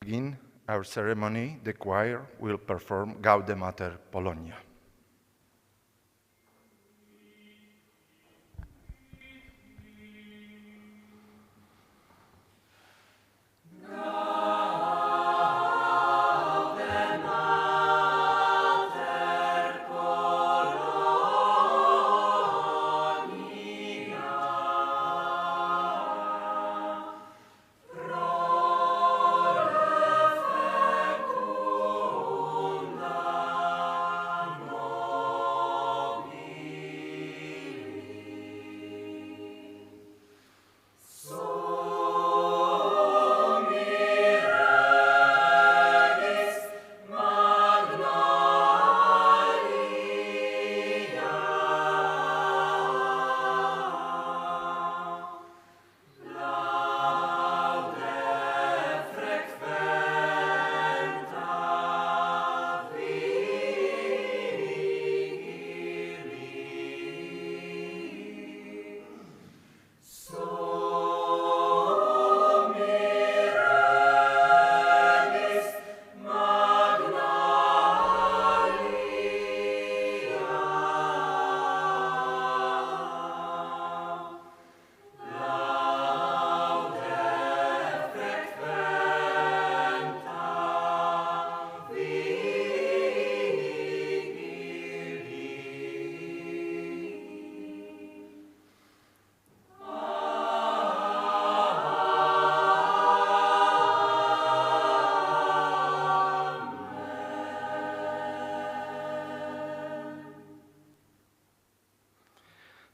begin our ceremony, the choir will perform Gaude Mater Polonia.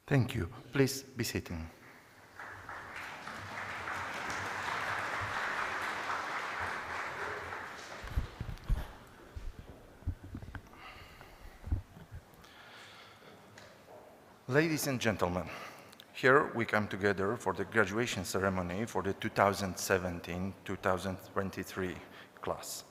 Thank you. Please be sitting. Ladies and gentlemen, here we come together for the graduation ceremony for the 2017-2023 class.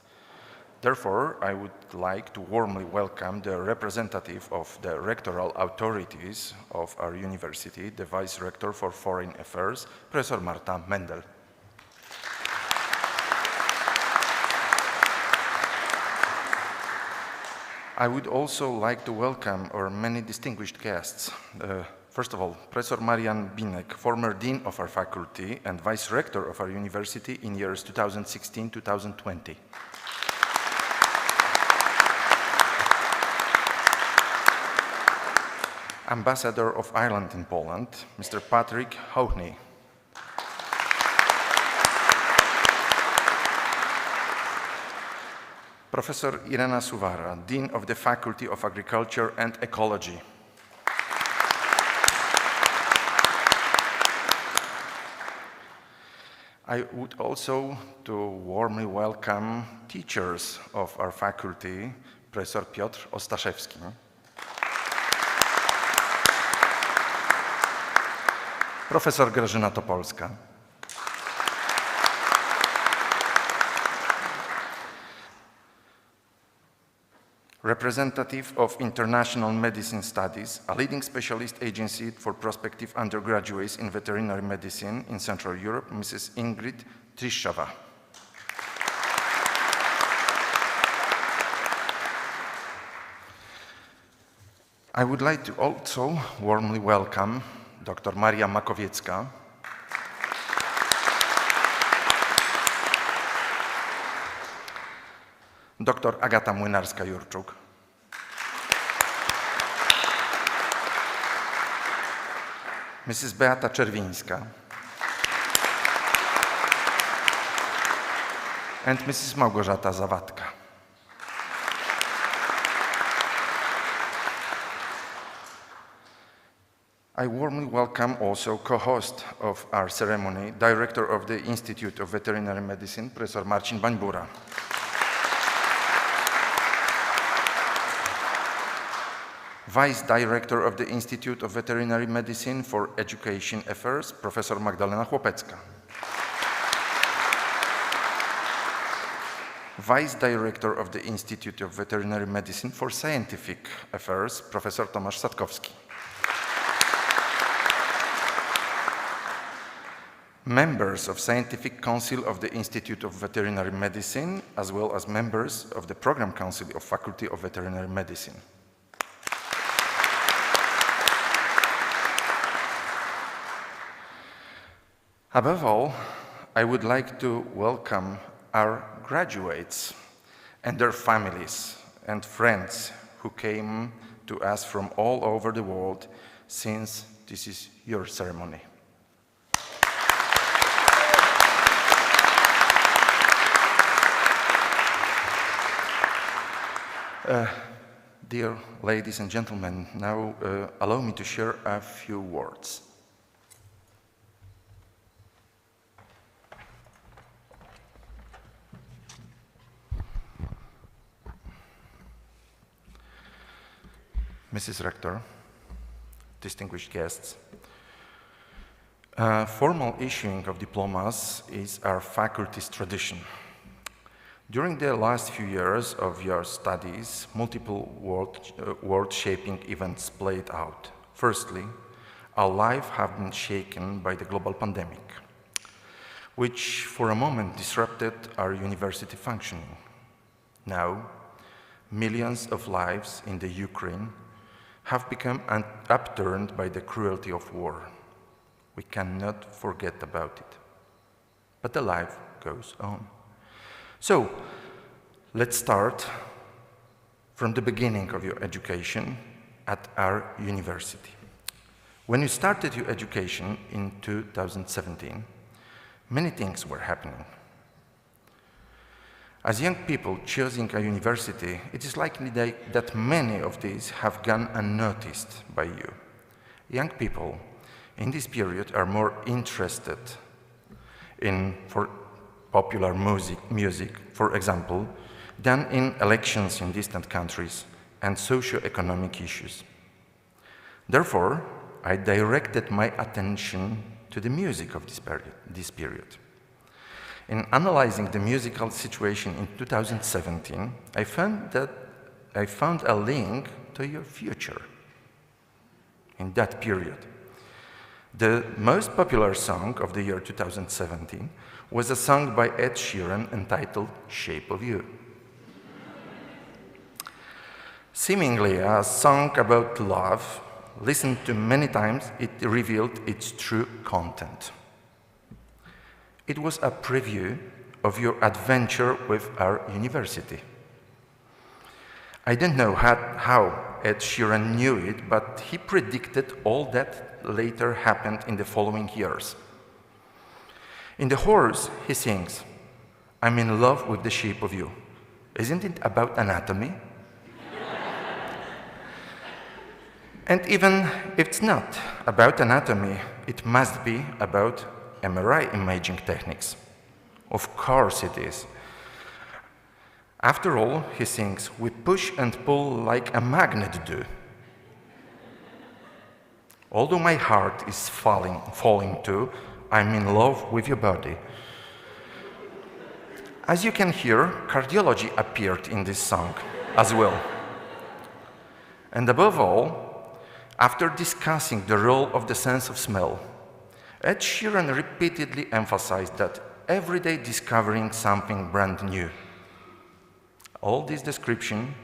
Therefore, I would like to warmly welcome the representative of the rectoral authorities of our university, the Vice Rector for Foreign Affairs, Professor Marta Mendel. I would also like to welcome our many distinguished guests. First of all, Professor Marian Binek, former Dean of our faculty and Vice Rector of our university in years 2016-2020. Ambassador of Ireland in Poland, Mr. Patrick Houghey. Professor Irena Suwara, Dean of the Faculty of Agriculture and Ecology. I would also warmly welcome teachers of our faculty, Professor Piotr Ostaszewski. Profesor Grażyna Topolska. Representative of International Medicine Studies, a leading specialist agency for prospective undergraduates in veterinary medicine in Central Europe, Mrs. Ingrid Trishawa. I would like to also warmly welcome Dr. Maria Makowiecka, Dr. Agata Młynarska-Jurczuk, Mrs. Beata Czerwińska, and Mrs. Małgorzata Zawadka. I warmly welcome also co-host of our ceremony, Director of the Institute of Veterinary Medicine, Professor Marcin Bańbura. Vice Director of the Institute of Veterinary Medicine for Education Affairs, Professor Magdalena Chłopecka. Vice Director of the Institute of Veterinary Medicine for Scientific Affairs, Professor Tomasz Satkowski. members of Scientific Council of the Institute of Veterinary Medicine, as well as members of the Program Council of Faculty of Veterinary Medicine. Above all, I would like to welcome our graduates and their families and friends who came to us from all over the world, since this is your ceremony. Dear ladies and gentlemen, now allow me to share a few words. Mrs. Rector, distinguished guests, formal issuing of diplomas is our faculty's tradition. During the last few years of your studies, multiple world-shaping events played out. Firstly, our lives have been shaken by the global pandemic, which for a moment disrupted our university functioning. Now, millions of lives in the Ukraine have become upturned by the cruelty of war. We cannot forget about it. But the life goes on. So, let's start from the beginning of your education at our university. When you started your education in 2017, many things were happening. As young people choosing a university, it is likely that many of these have gone unnoticed by you. Young people in this period are more interested in popular music, for example, than in elections in distant countries and socio-economic issues. Therefore, I directed my attention to the music of this period. In analyzing the musical situation in 2017, I found a link to your future in that period. The most popular song of the year 2017 was a song by Ed Sheeran entitled "Shape of You." Seemingly a song about love, listened to many times, it revealed its true content. It was a preview of your adventure with our university. I don't know how Ed Sheeran knew it, but he predicted all that later happened in the following years. In the chorus, he sings, "I'm in love with the shape of you." Isn't it about anatomy? And even if it's not about anatomy, it must be about MRI imaging techniques. Of course it is. After all, he sings, "We push and pull like a magnet do." Although my heart is falling too, I'm in love with your body. As you can hear, cardiology appeared in this song as well. And above all, after discussing the role of the sense of smell, Ed Sheeran repeatedly emphasized that every day discovering something brand new. All this description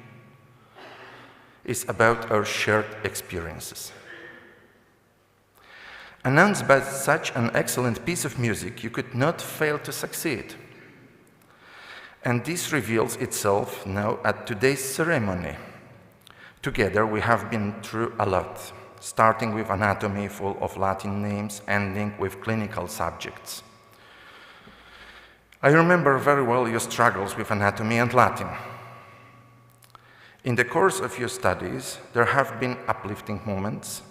is about our shared experiences. Announced by such an excellent piece of music, you could not fail to succeed. And this reveals itself now at today's ceremony. Together we have been through a lot, starting with anatomy full of Latin names, ending with clinical subjects. I remember very well your struggles with anatomy and Latin. In the course of your studies, there have been uplifting moments,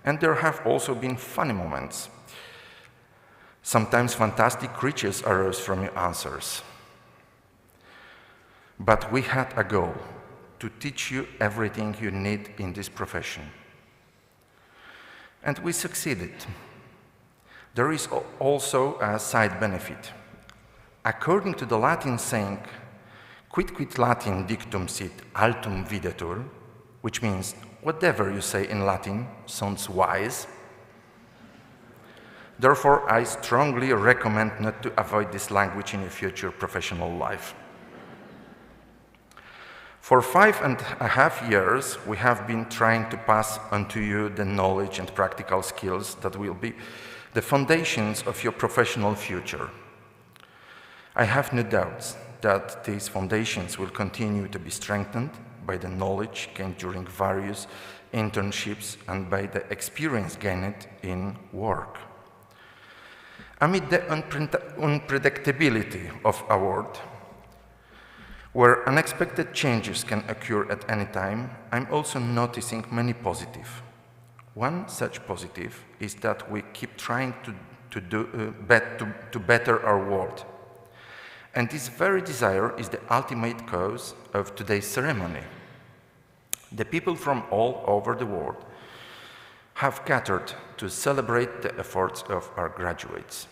and there have also been funny moments. Sometimes fantastic creatures arose from your answers. But we had a goal: to teach you everything you need in this profession. And we succeeded. There is also a side benefit. According to the Latin saying, "Quid Latin dictum sit altum videtur," which means whatever you say in Latin sounds wise, Therefore, I strongly recommend not to avoid this language in your future professional life. For 5.5 years, we have been trying to pass on to you the knowledge and practical skills that will be the foundations of your professional future. I have no doubts that these foundations will continue to be strengthened by the knowledge gained during various internships and by the experience gained in work. Amid the unpredictability of our world, where unexpected changes can occur at any time, I'm also noticing many positive. One such positive is that we keep trying to better our world. And this very desire is the ultimate cause of today's ceremony. The people from all over the world have gathered to celebrate the efforts of our graduates.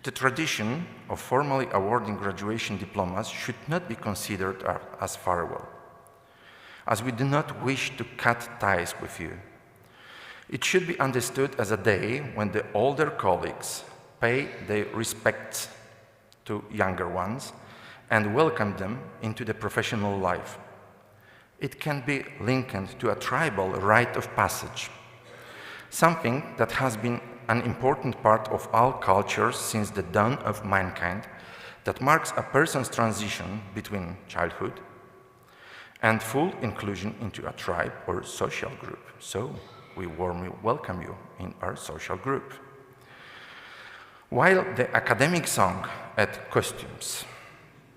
The tradition of formally awarding graduation diplomas should not be considered as farewell, as we do not wish to cut ties with you. It should be understood as a day when the older colleagues pay their respects to younger ones and welcome them into the professional life. It can be linked to a tribal rite of passage, something that has been an important part of all cultures since the dawn of mankind, that marks a person's transition between childhood and full inclusion into a tribe or social group. So, we warmly welcome you in our social group. While the academic song and costumes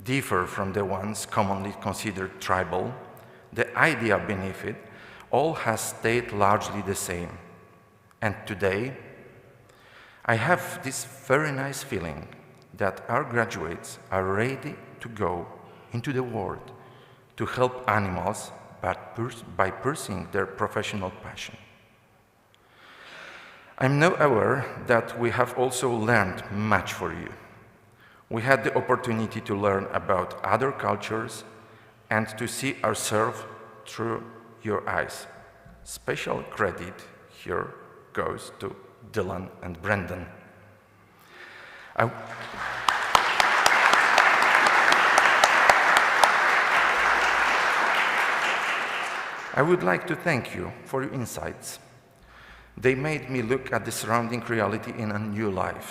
differ from the ones commonly considered tribal, the idea beneath it all has stayed largely the same. And today, I have this very nice feeling that our graduates are ready to go into the world to help animals by pursuing their professional passion. I'm now aware that we have also learned much for you. We had the opportunity to learn about other cultures and to see ourselves through your eyes. Special credit here goes to Dylan and Brendan. I would like to thank you for your insights. They made me look at the surrounding reality in a new light.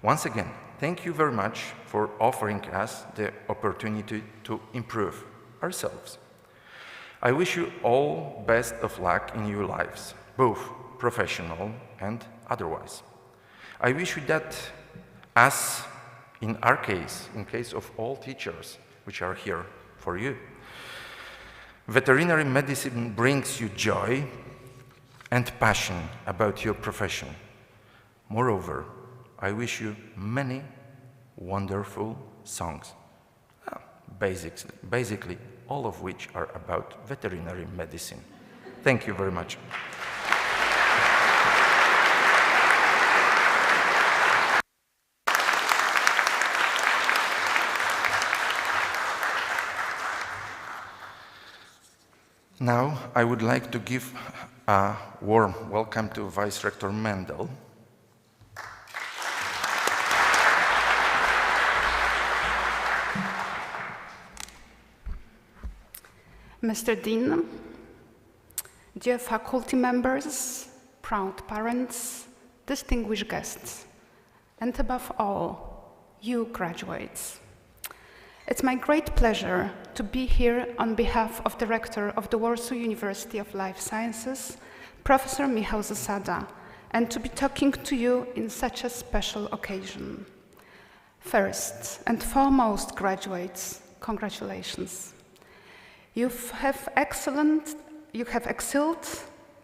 Once again, thank you very much for offering us the opportunity to improve ourselves. I wish you all best of luck in your lives, both professional and otherwise. I wish you that, as in our case, in case of all teachers which are here for you, veterinary medicine brings you joy and passion about your profession. Moreover, I wish you many wonderful songs, basically all of which are about veterinary medicine. Thank you very much. Now, I would like to give a warm welcome to Vice Rector Mendel. Mr. Dean, dear faculty members, proud parents, distinguished guests, and above all, you graduates. It's my great pleasure to be here on behalf of the Rector of the Warsaw University of Life Sciences, Professor Michał Zasada, and to be talking to you in such a special occasion. First and foremost, graduates, congratulations. You have excelled,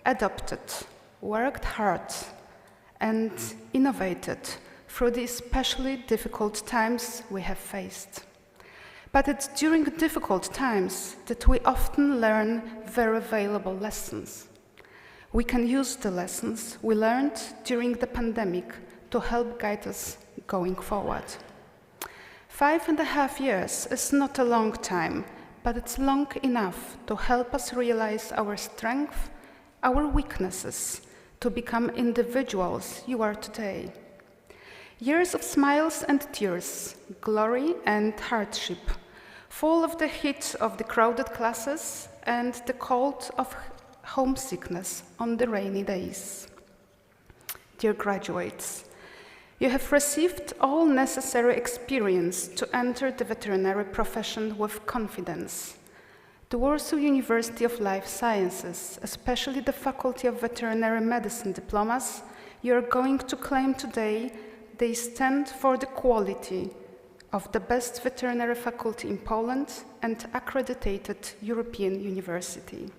adopted, worked hard, and innovated through the especially difficult times we have faced. But it's during difficult times that we often learn very valuable lessons. We can use the lessons we learned during the pandemic to help guide us going forward. 5.5 years is not a long time, but it's long enough to help us realize our strengths, our weaknesses, to become individuals you are today. Years of smiles and tears, glory and hardship, full of the heat of the crowded classes and the cold of homesickness on the rainy days. Dear graduates, you have received all necessary experience to enter the veterinary profession with confidence. The Warsaw University of Life Sciences, especially the Faculty of Veterinary Medicine diplomas you are going to claim today, they stand for the quality of the best veterinary faculty in Poland and accredited European university.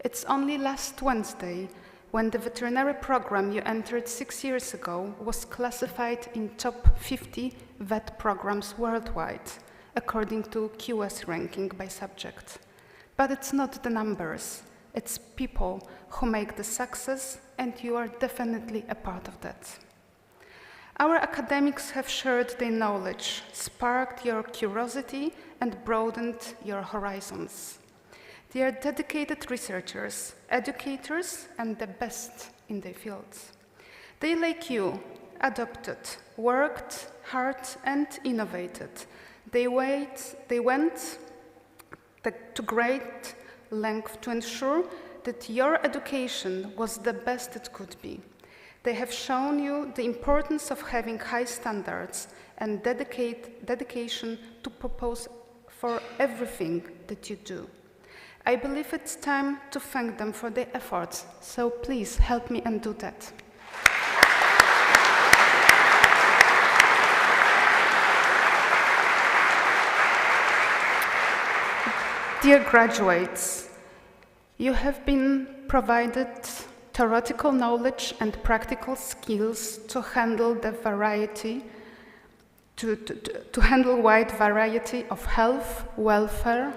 It's only last Wednesday when the veterinary program you entered 6 years ago was classified in top 50 vet programs worldwide, according to QS ranking by subject. But it's not the numbers, it's people who make the success, and you are definitely a part of that. Our academics have shared their knowledge, sparked your curiosity, and broadened your horizons. They are dedicated researchers, educators, and the best in their fields. They, like you, adopted, worked hard, and innovated. They went to great length to ensure that your education was the best it could be. They have shown you the importance of having high standards and dedication to propose for everything that you do. I believe it's time to thank them for their efforts, so please help me and do that. Dear graduates, you have been provided theoretical knowledge and practical skills to handle the variety, to handle wide variety of health, welfare,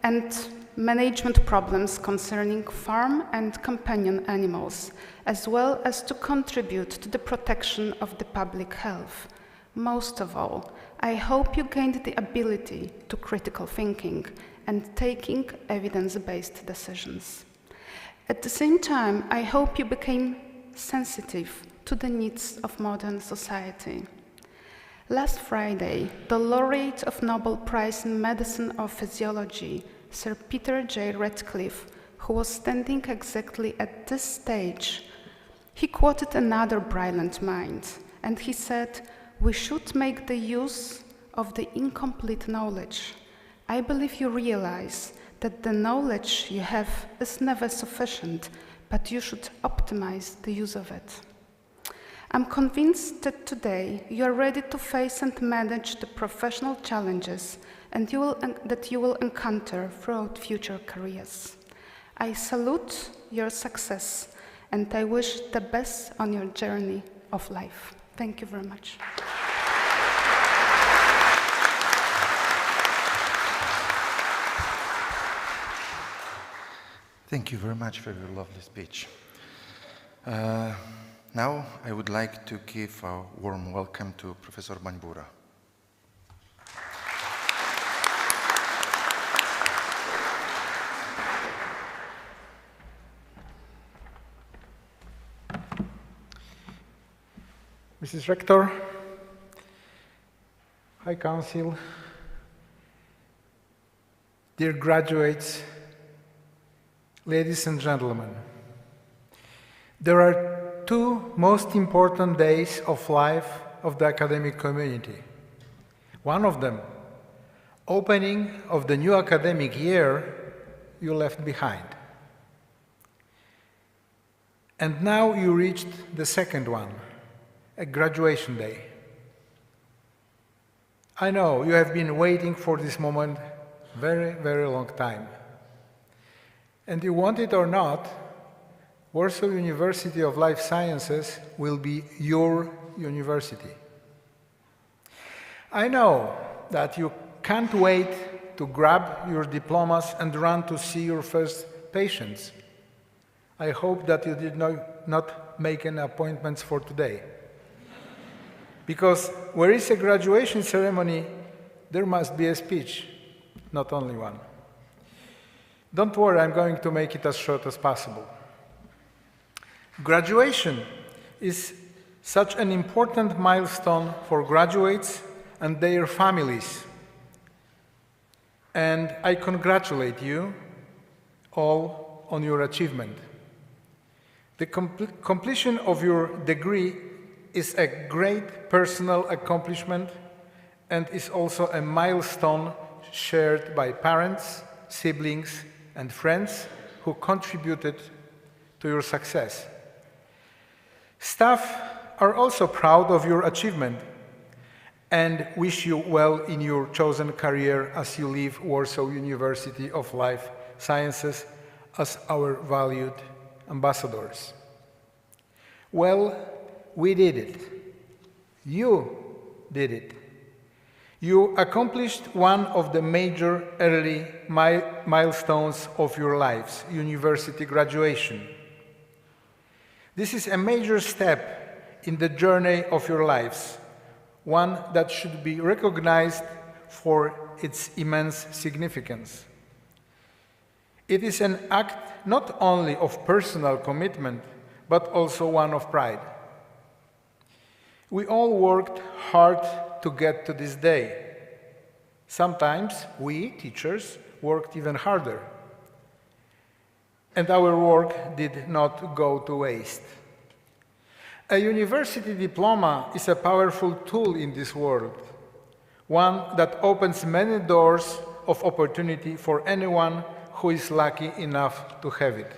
and management problems concerning farm and companion animals, as well as to contribute to the protection of the public health. Most of all, I hope you gained the ability to critical thinking and taking evidence-based decisions. At the same time, I hope you became sensitive to the needs of modern society. Last Friday, the laureate of Nobel Prize in Medicine or Physiology, Sir Peter J. Ratcliffe, who was standing exactly at this stage, he quoted another brilliant mind, and he said, "We should make the use of the incomplete knowledge." I believe you realize that the knowledge you have is never sufficient, but you should optimize the use of it. I'm convinced that today you are ready to face and manage the professional challenges that you will encounter throughout future careers. I salute your success, and I wish the best on your journey of life. Thank you very much. Thank you very much for your lovely speech. Now I would like to give a warm welcome to Professor Bańbura. Mrs. Rector, High Council, dear graduates, ladies and gentlemen, there are two most important days of life of the academic community. One of them, opening of the new academic year, you left behind. And now you reached the second one, a graduation day. I know you have been waiting for this moment very, very long time. And you want it or not, Warsaw University of Life Sciences will be your university. I know that you can't wait to grab your diplomas and run to see your first patients. I hope that you did not make any appointments for today. Because where is a graduation ceremony, there must be a speech, not only one. Don't worry, I'm going to make it as short as possible. Graduation is such an important milestone for graduates and their families. And I congratulate you all on your achievement. The completion of your degree is a great personal accomplishment and is also a milestone shared by parents, siblings, and friends who contributed to your success. Staff are also proud of your achievement and wish you well in your chosen career as you leave Warsaw University of Life Sciences as our valued ambassadors. Well, we did it. You did it. You accomplished one of the major early milestones of your lives, university graduation. This is a major step in the journey of your lives, one that should be recognized for its immense significance. It is an act not only of personal commitment, but also one of pride. We all worked hard to get to this day. Sometimes we, teachers, worked even harder. And our work did not go to waste. A university diploma is a powerful tool in this world, one that opens many doors of opportunity for anyone who is lucky enough to have it.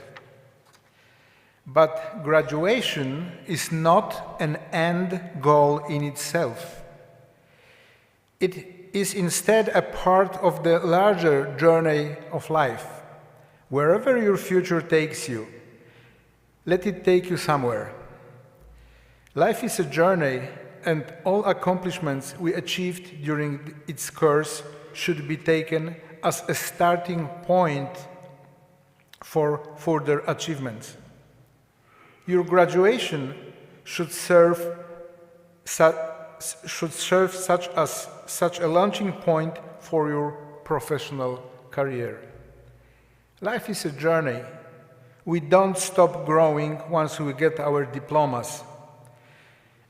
But graduation is not an end goal in itself. It is instead a part of the larger journey of life. Wherever your future takes you, let it take you somewhere. Life is a journey, and all accomplishments we achieved during its course should be taken as a starting point for further achievements. Your graduation should serve such a launching point for your professional career. Life is a journey. We don't stop growing once we get our diplomas.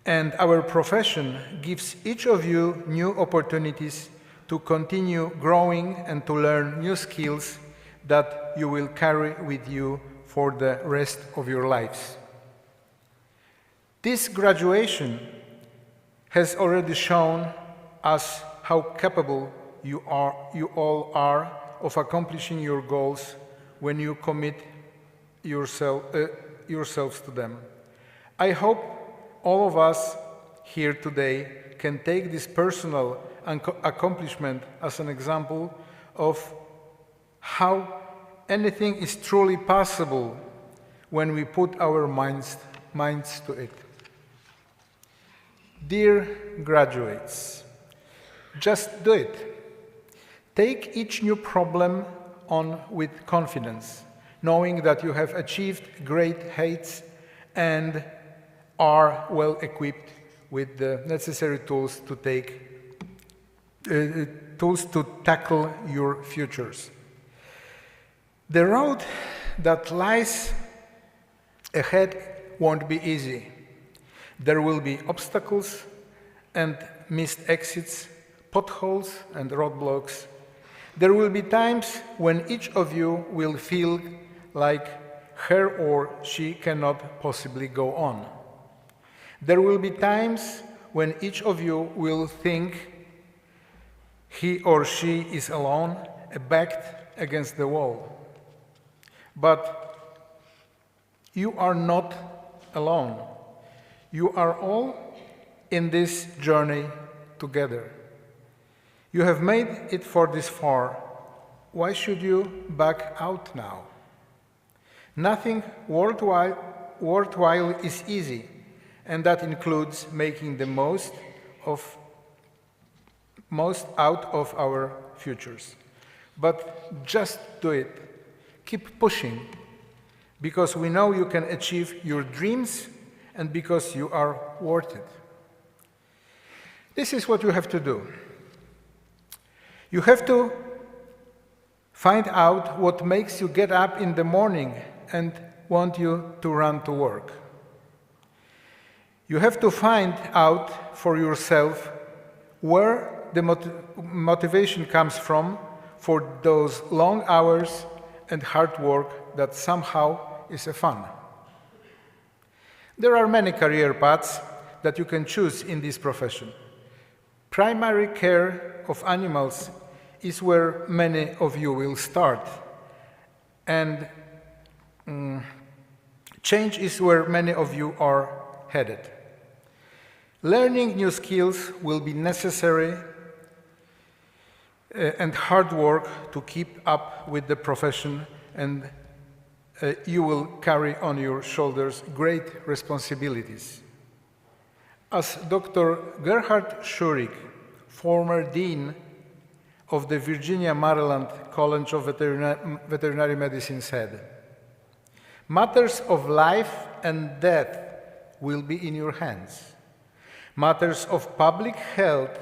And our profession gives each of you new opportunities to continue growing and to learn new skills that you will carry with you for the rest of your lives. This graduation has already shown us how capable you all are of accomplishing your goals when you commit yourselves to them. I hope all of us here today can take this personal accomplishment as an example of how anything is truly possible when we put our minds to it. Dear graduates, just do it. Take each new problem on with confidence, knowing that you have achieved great heights and are well equipped with the necessary tools to tackle your futures. The road that lies ahead won't be easy. There will be obstacles and missed exits, potholes and roadblocks. There will be times when each of you will feel like her or she cannot possibly go on. There will be times when each of you will think he or she is alone, backed against the wall. But you are not alone. You are all in this journey together. You have made it for this far. Why should you back out now? Nothing worthwhile is easy, and that includes making the most out of our futures. But just do it. Keep pushing, because we know you can achieve your dreams and because you are worth it. This is what you have to do. You have to find out what makes you get up in the morning and want you to run to work. You have to find out for yourself where the motivation comes from for those long hours and hard work that somehow is a fun. There are many career paths that you can choose in this profession. Primary care of animals is where many of you will start, and change is where many of you are headed. Learning new skills will be necessary and hard work to keep up with the profession, and you will carry on your shoulders great responsibilities. As Dr. Gerhard Schurig, former Dean of the Virginia Maryland College of Veterinary Medicine, said, "Matters of life and death will be in your hands. Matters of public health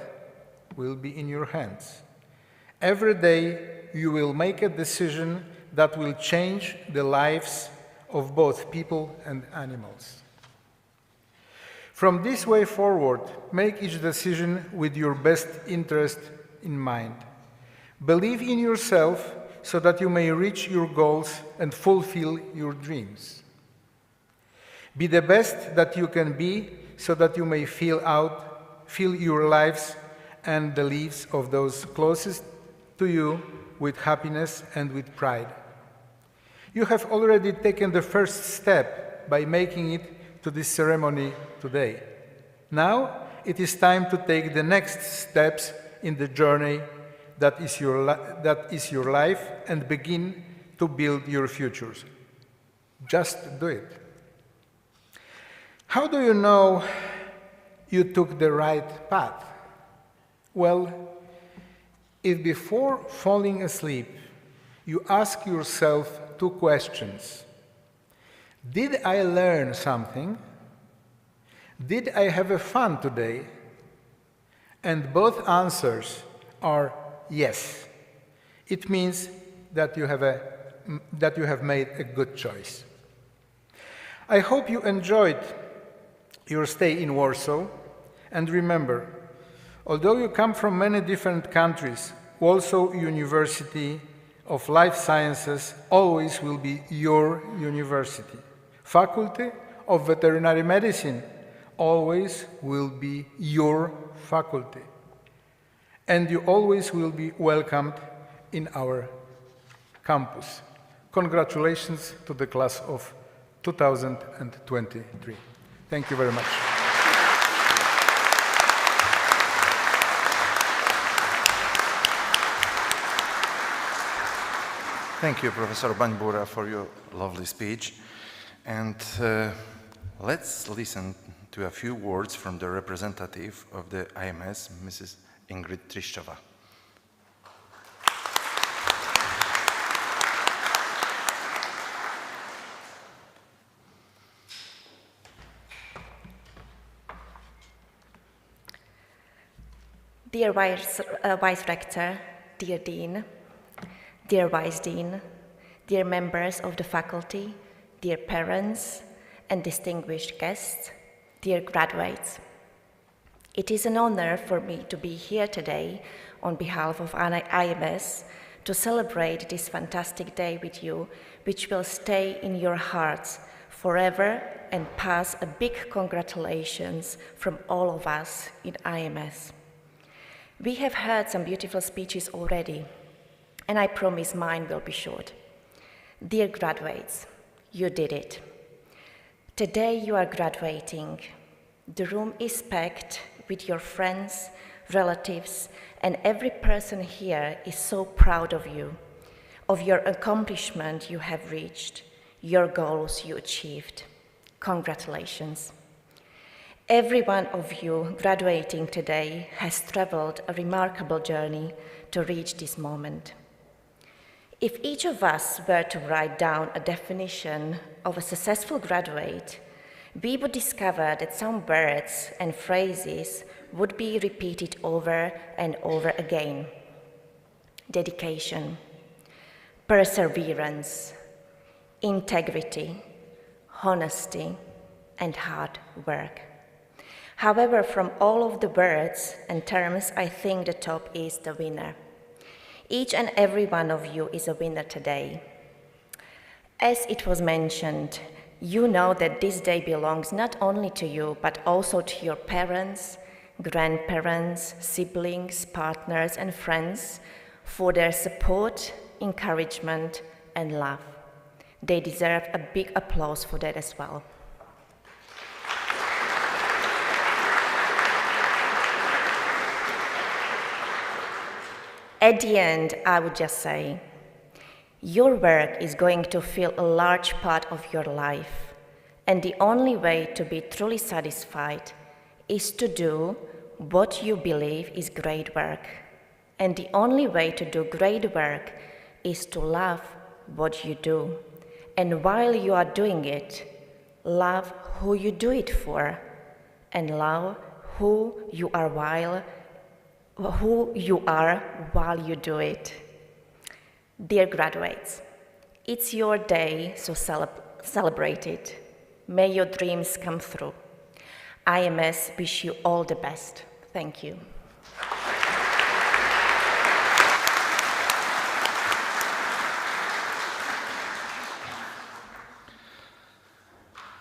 will be in your hands. Every day you will make a decision that will change the lives of both people and animals. From this way forward, make each decision with your best interest in mind. Believe in yourself so that you may reach your goals and fulfill your dreams. Be the best that you can be so that you may fill your lives and the lives of those closest to you with happiness and with pride. You have already taken the first step by making it to this ceremony today. Now it is time to take the next steps in the journey that is your life and begin to build your futures. Just do it. How do you know you took the right path? Well, if before falling asleep you ask yourself two questions: did I learn something? Did I have fun today? And both answers are yes. It means that you have made a good choice. I hope you enjoyed your stay in Warsaw, and remember, although you come from many different countries, Warsaw University of Life Sciences always will be your university. Faculty of Veterinary Medicine always will be your faculty. And you always will be welcomed in our campus. Congratulations to the class of 2023. Thank you very much. Thank you, Professor Banybura, for your lovely speech. And let's listen to a few words from the representative of the IMS, Mrs. Ingrid Triszczova. Dear Vice Rector, dear Dean, dear Vice Dean, dear members of the faculty, dear parents and distinguished guests, dear graduates. It is an honor for me to be here today on behalf of IMS to celebrate this fantastic day with you, which will stay in your hearts forever, and pass a big congratulations from all of us in IMS. We have heard some beautiful speeches already, and I promise mine will be short. Dear graduates, you did it. Today you are graduating. The room is packed with your friends, relatives, and every person here is so proud of you, of your accomplishment you have reached, your goals you achieved. Congratulations. Every one of you graduating today has traveled a remarkable journey to reach this moment. If each of us were to write down a definition of a successful graduate, we would discover that some words and phrases would be repeated over and over again. Dedication, perseverance, integrity, honesty, and hard work. However, from all of the words and terms, I think the top is the winner. Each and every one of you is a winner today. As it was mentioned, you know that this day belongs not only to you, but also to your parents, grandparents, siblings, partners, and friends for their support, encouragement, and love. They deserve a big applause for that as well. At the end, I would just say, your work is going to fill a large part of your life, and the only way to be truly satisfied is to do what you believe is great work. And the only way to do great work is to love what you do. And while you are doing it, love who you do it for, and love who you are while you do it. Dear graduates, it's your day, so celebrate it. May your dreams come through. IMS wish you all the best. Thank you.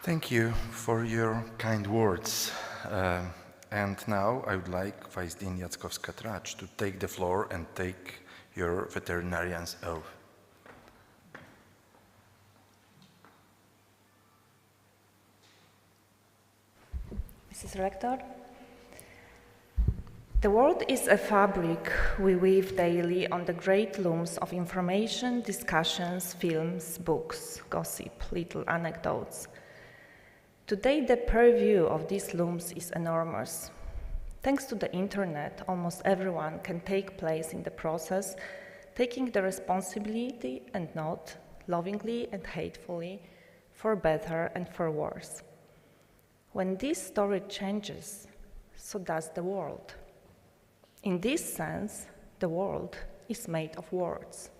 Thank you for your kind words. And now I would like Vice Dean Jackowska-Tracz to take the floor and take your veterinarian's oath. Mrs. Rector, the world is a fabric we weave daily on the great looms of information, discussions, films, books, gossip, little anecdotes. Today, the purview of these looms is enormous. Thanks to the internet, almost everyone can take place in the process, taking the responsibility and not, lovingly and hatefully, for better and for worse. When this story changes, so does the world. In this sense, the world is made of words.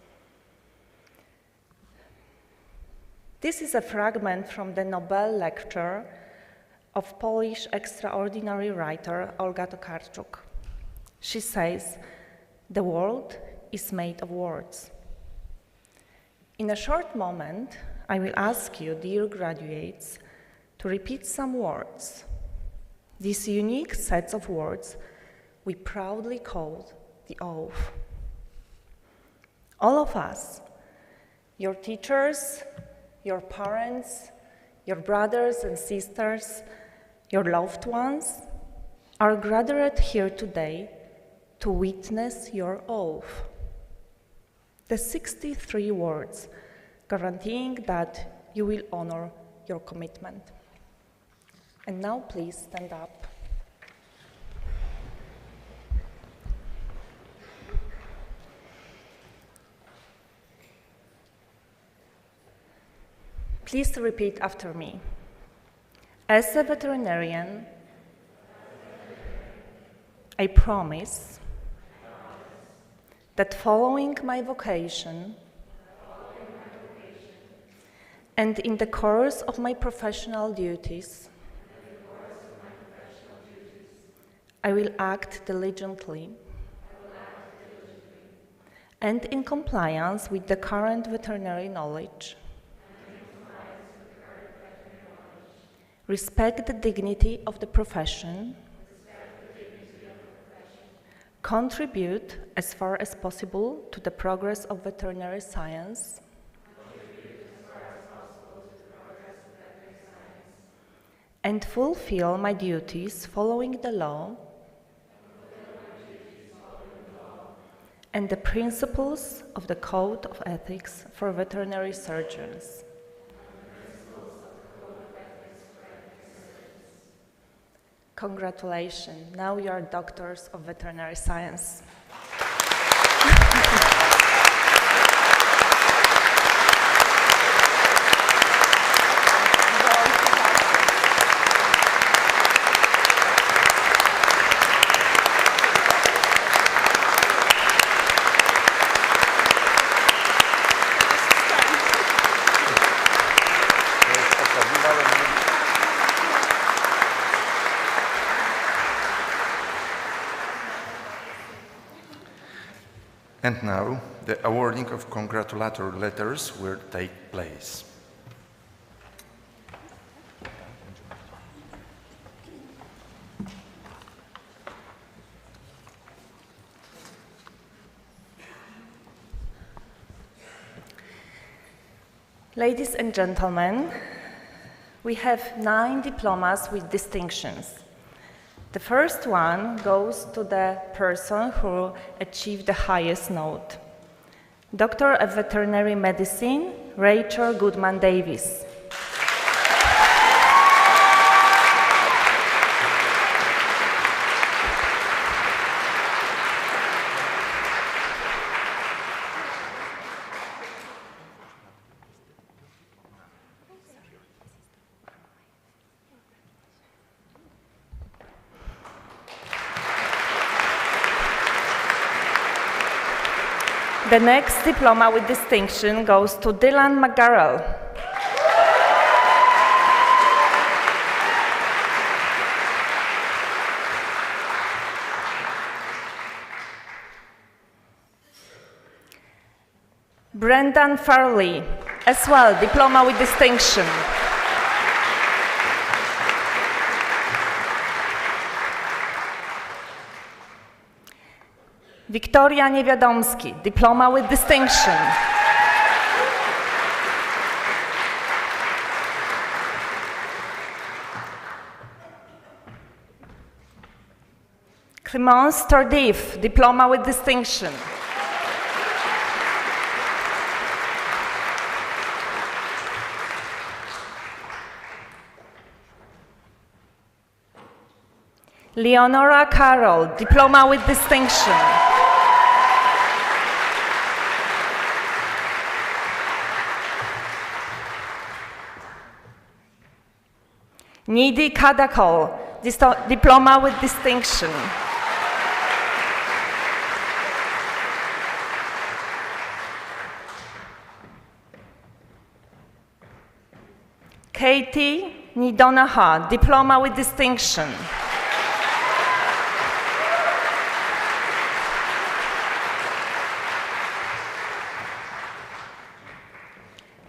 This is a fragment from the Nobel lecture of Polish extraordinary writer Olga Tokarczuk. She says, "The world is made of words." In a short moment, I will ask you, dear graduates, to repeat some words. These unique sets of words we proudly call the oath. All of us, your teachers, your parents, your brothers and sisters, your loved ones, are gathered here today to witness your oath. The 63 words guaranteeing that you will honor your commitment. And now please stand up. Please repeat after me. As a veterinarian, I promise that following my vocation and in the course of my professional duties, I will act diligently and in compliance with the current veterinary knowledge, respect the dignity of the profession, contribute as far as possible to the progress of veterinary science, and fulfill my duties following the law and the principles of the Code of Ethics for Veterinary Surgeons. Congratulations, now you are doctors of veterinary science. And now, the awarding of congratulatory letters will take place. Ladies and gentlemen, we have 9 diplomas with distinctions. The first one goes to the person who achieved the highest note. Doctor of Veterinary Medicine, Rachel Goodman Davis. The next diploma with distinction goes to Dylan McGarrell. Brendan Farley, as well, diploma with distinction. Wiktoria Niewiadomski, diploma with distinction. Clemence Tardif, diploma with distinction. Leonora Carroll, diploma with distinction. Nidhi Kadakol, diploma with distinction. Katie Nidonaha, diploma with distinction.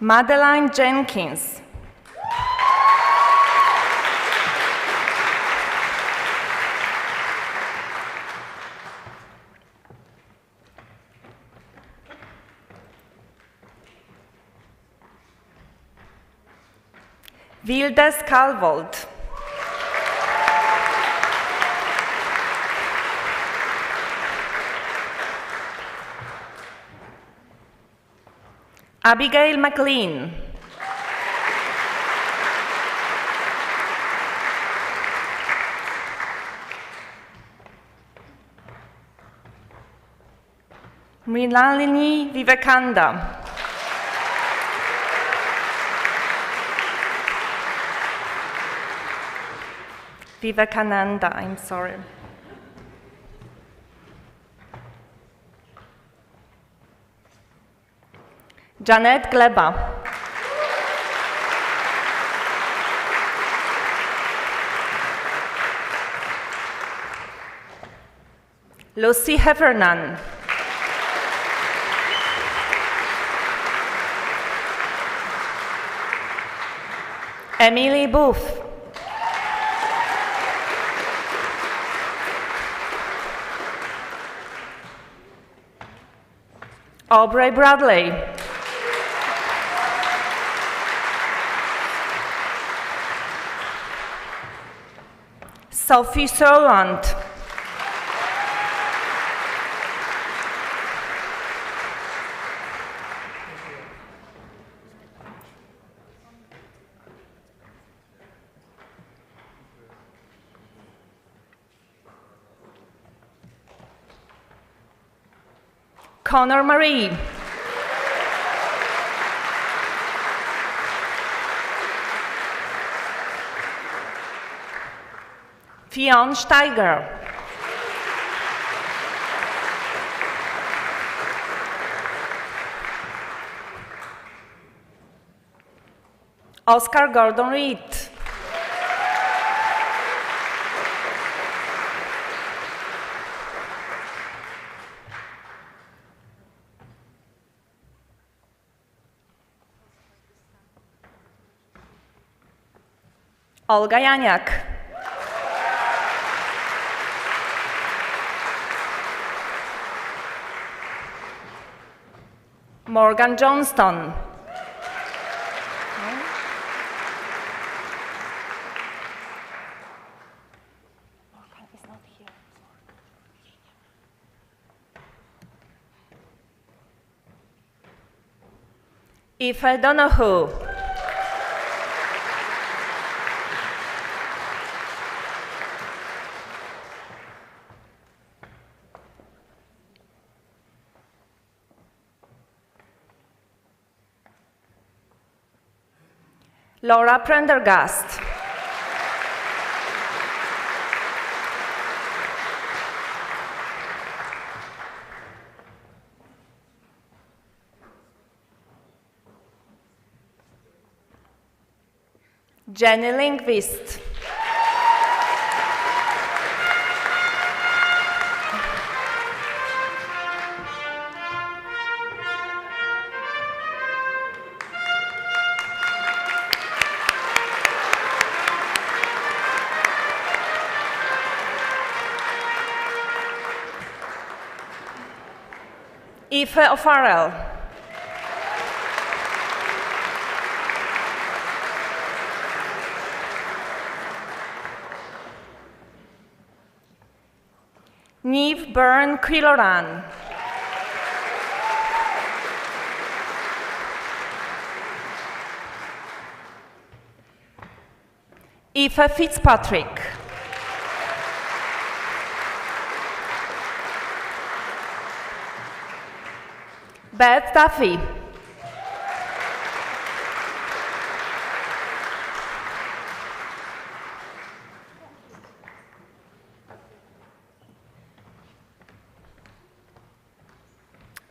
Madeline Jenkins. Vildes Kalvold. Abigail McLean. Mrinalini Vivekanda. Vivekananda, I'm sorry. Janet Gleba. Lucy Heffernan. Emily Booth. Aubrey Bradley. Sophie Surland. Connor Marie. Fionn Steiger. Oscar Gordon-Reed. Olga Janiak. Morgan Johnston. Aoife Donoghue. Laura Prendergast. Jenny Lindqvist. Aoife O'Farrell. Niamh Byrne Criloran. Aoife Fitzpatrick. Beth Duffy.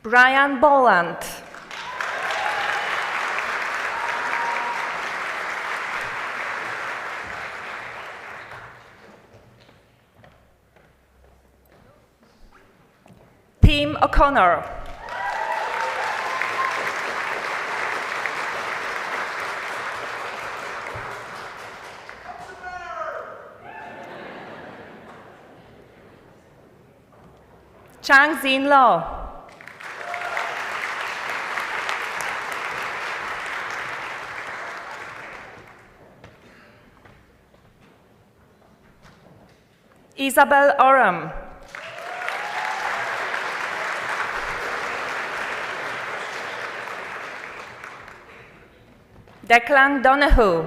Brian Boland. Tim O'Connor. Chang Xin Lo. Isabel Oram. Declan Donoghue.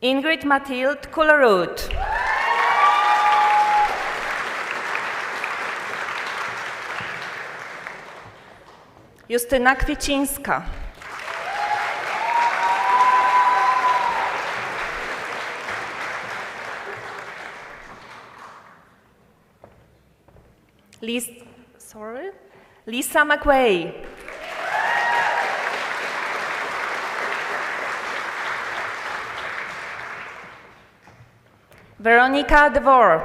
Ingrid Mathilde Kullerud. Justyna Kwiecińska. Lisa McWay. Veronica Devore.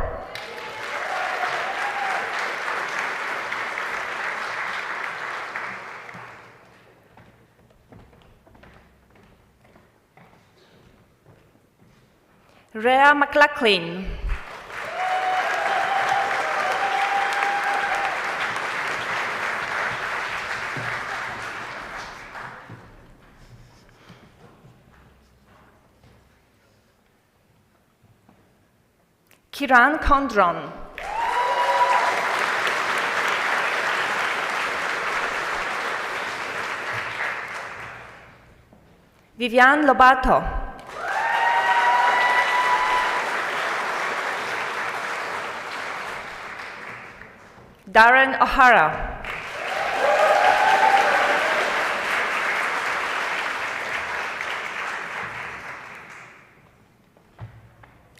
Rhea McLaughlin. Kiran Kondron. Vivian Lobato. Darren O'Hara.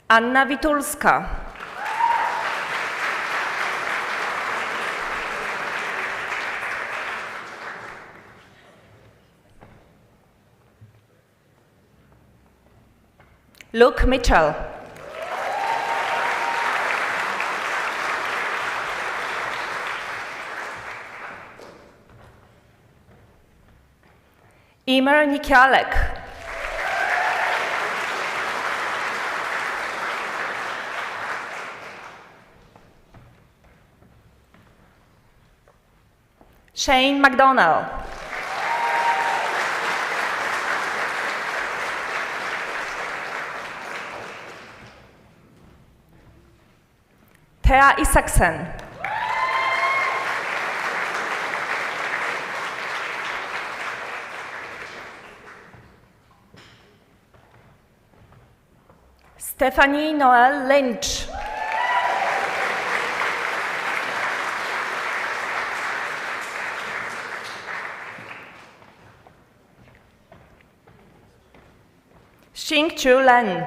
Anna Witulska. Luke Mitchell. Imer Nikialek. Shane McDonnell. Thea Isaksen. Stephanie Noel Lynch. Xing Chu Len.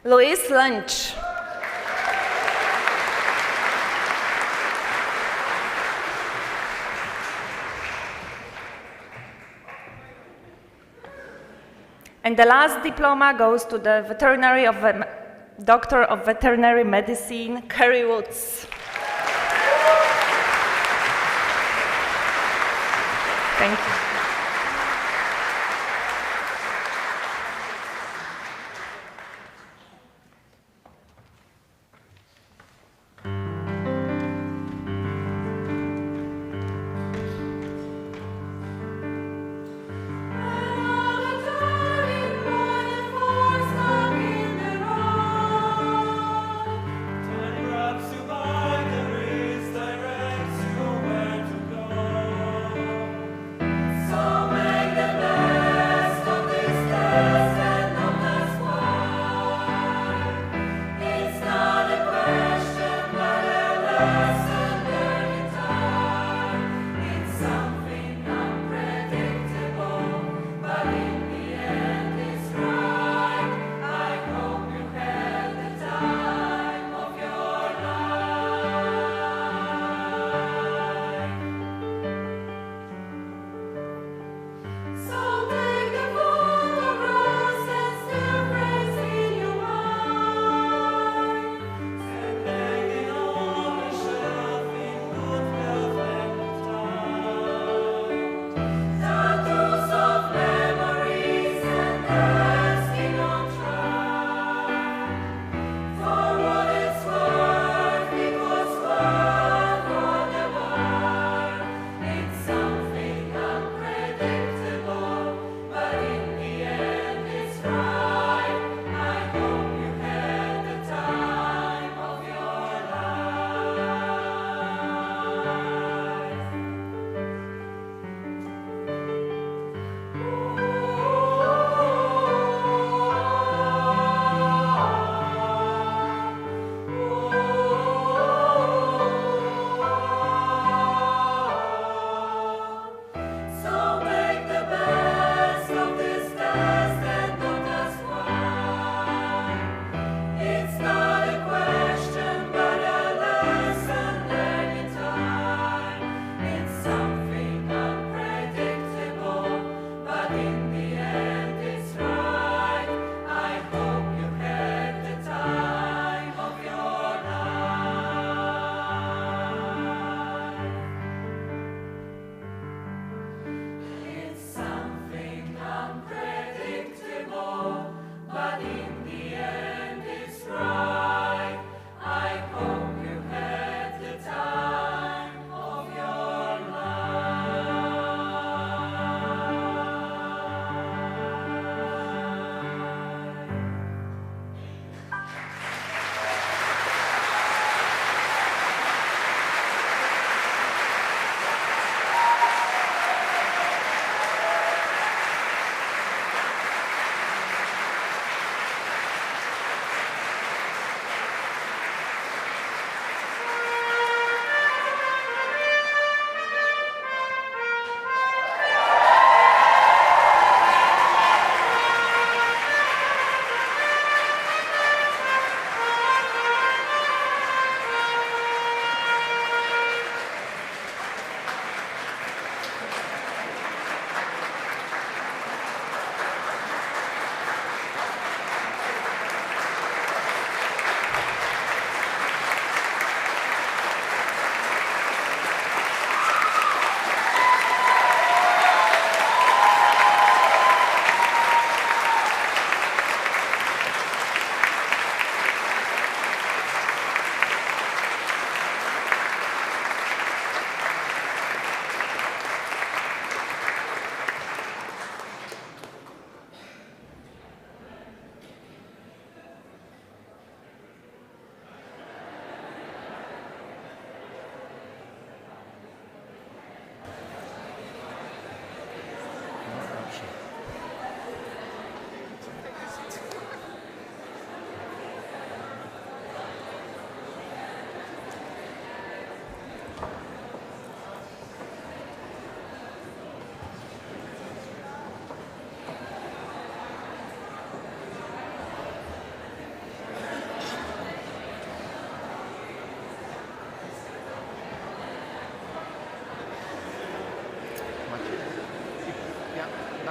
Louise Lynch. And the last diploma goes to the Doctor of Veterinary Medicine, Kerry Woods. Thank you. So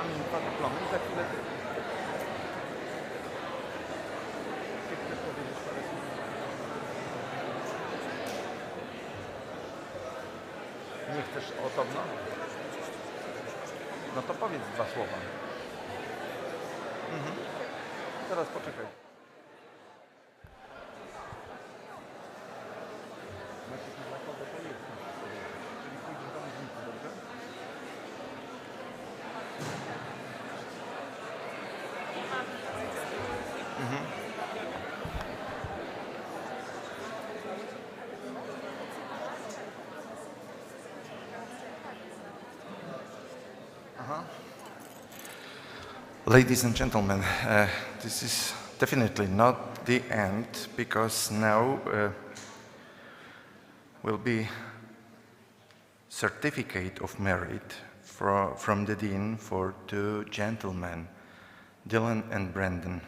egzamin, 2 dyplomy i za chwilę ty. Czy chcesz powiedzieć parę słów? Nie chcesz osobno? No to powiedz 2 słowa. Teraz poczekaj. Czyli pójdziesz do mównicy, dobrze? Ladies and gentlemen, this is definitely not the end, because now will be certificate of merit from the Dean for 2 gentlemen, Dylan and Brandon.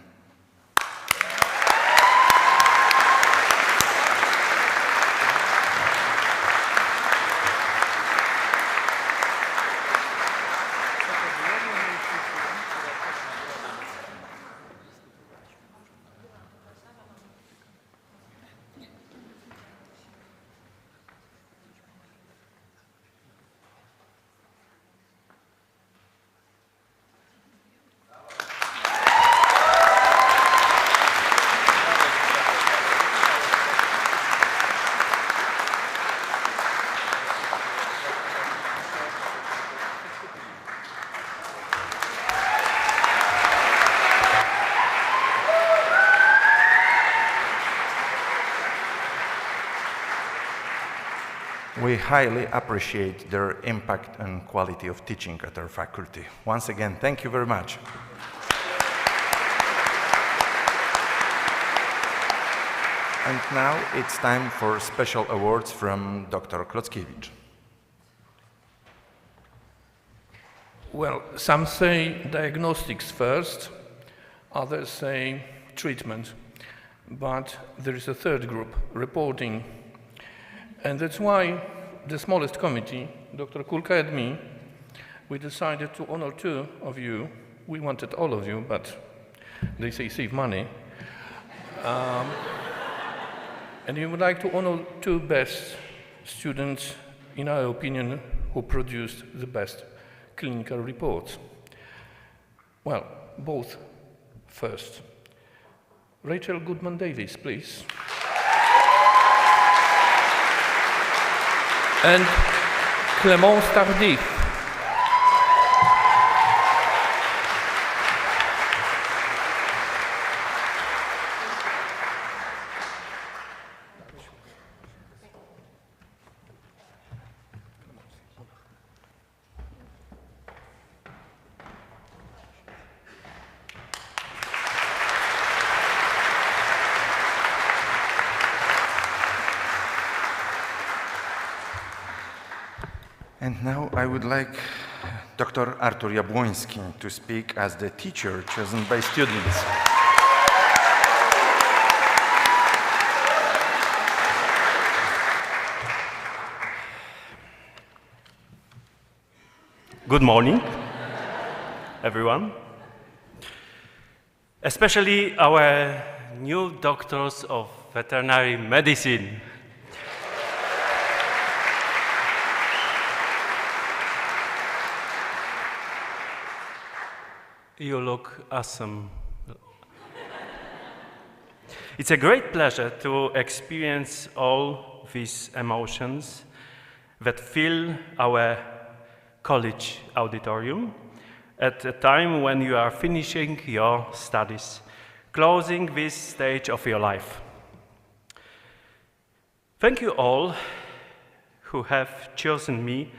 We highly appreciate their impact and quality of teaching at our faculty. Once again, thank you very much. And now it's time for special awards from Dr. Klockiewicz. Well, some say diagnostics first, others say treatment, but there is a third group, reporting. And that's why the smallest committee, Dr. Kulka and me, we decided to honor 2 of you. We wanted all of you, but they say save money. And we would like to honor 2 best students, in our opinion, who produced the best clinical reports. Well, both first. Rachel Goodman-Davis, please. And Clémence Tardif. And now I would like Dr. Artur Jabłoński to speak as the teacher chosen by students. Good morning, everyone. Especially our new doctors of veterinary medicine. You look awesome. It's a great pleasure to experience all these emotions that fill our college auditorium at a time when you are finishing your studies, closing this stage of your life. Thank you all who have chosen me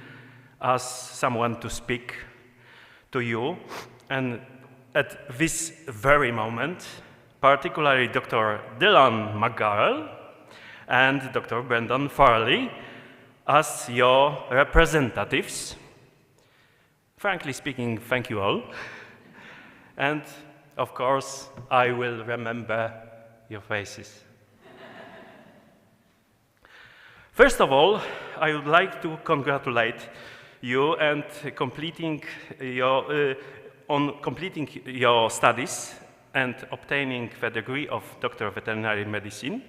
as someone to speak to you. And at this very moment, particularly Dr. Dylan McGarrell and Dr. Brendan Farley as your representatives. Frankly speaking, thank you all. And of course, I will remember your faces. First of all, I would like to congratulate you and completing your on completing your studies and obtaining the degree of Doctor of Veterinary Medicine.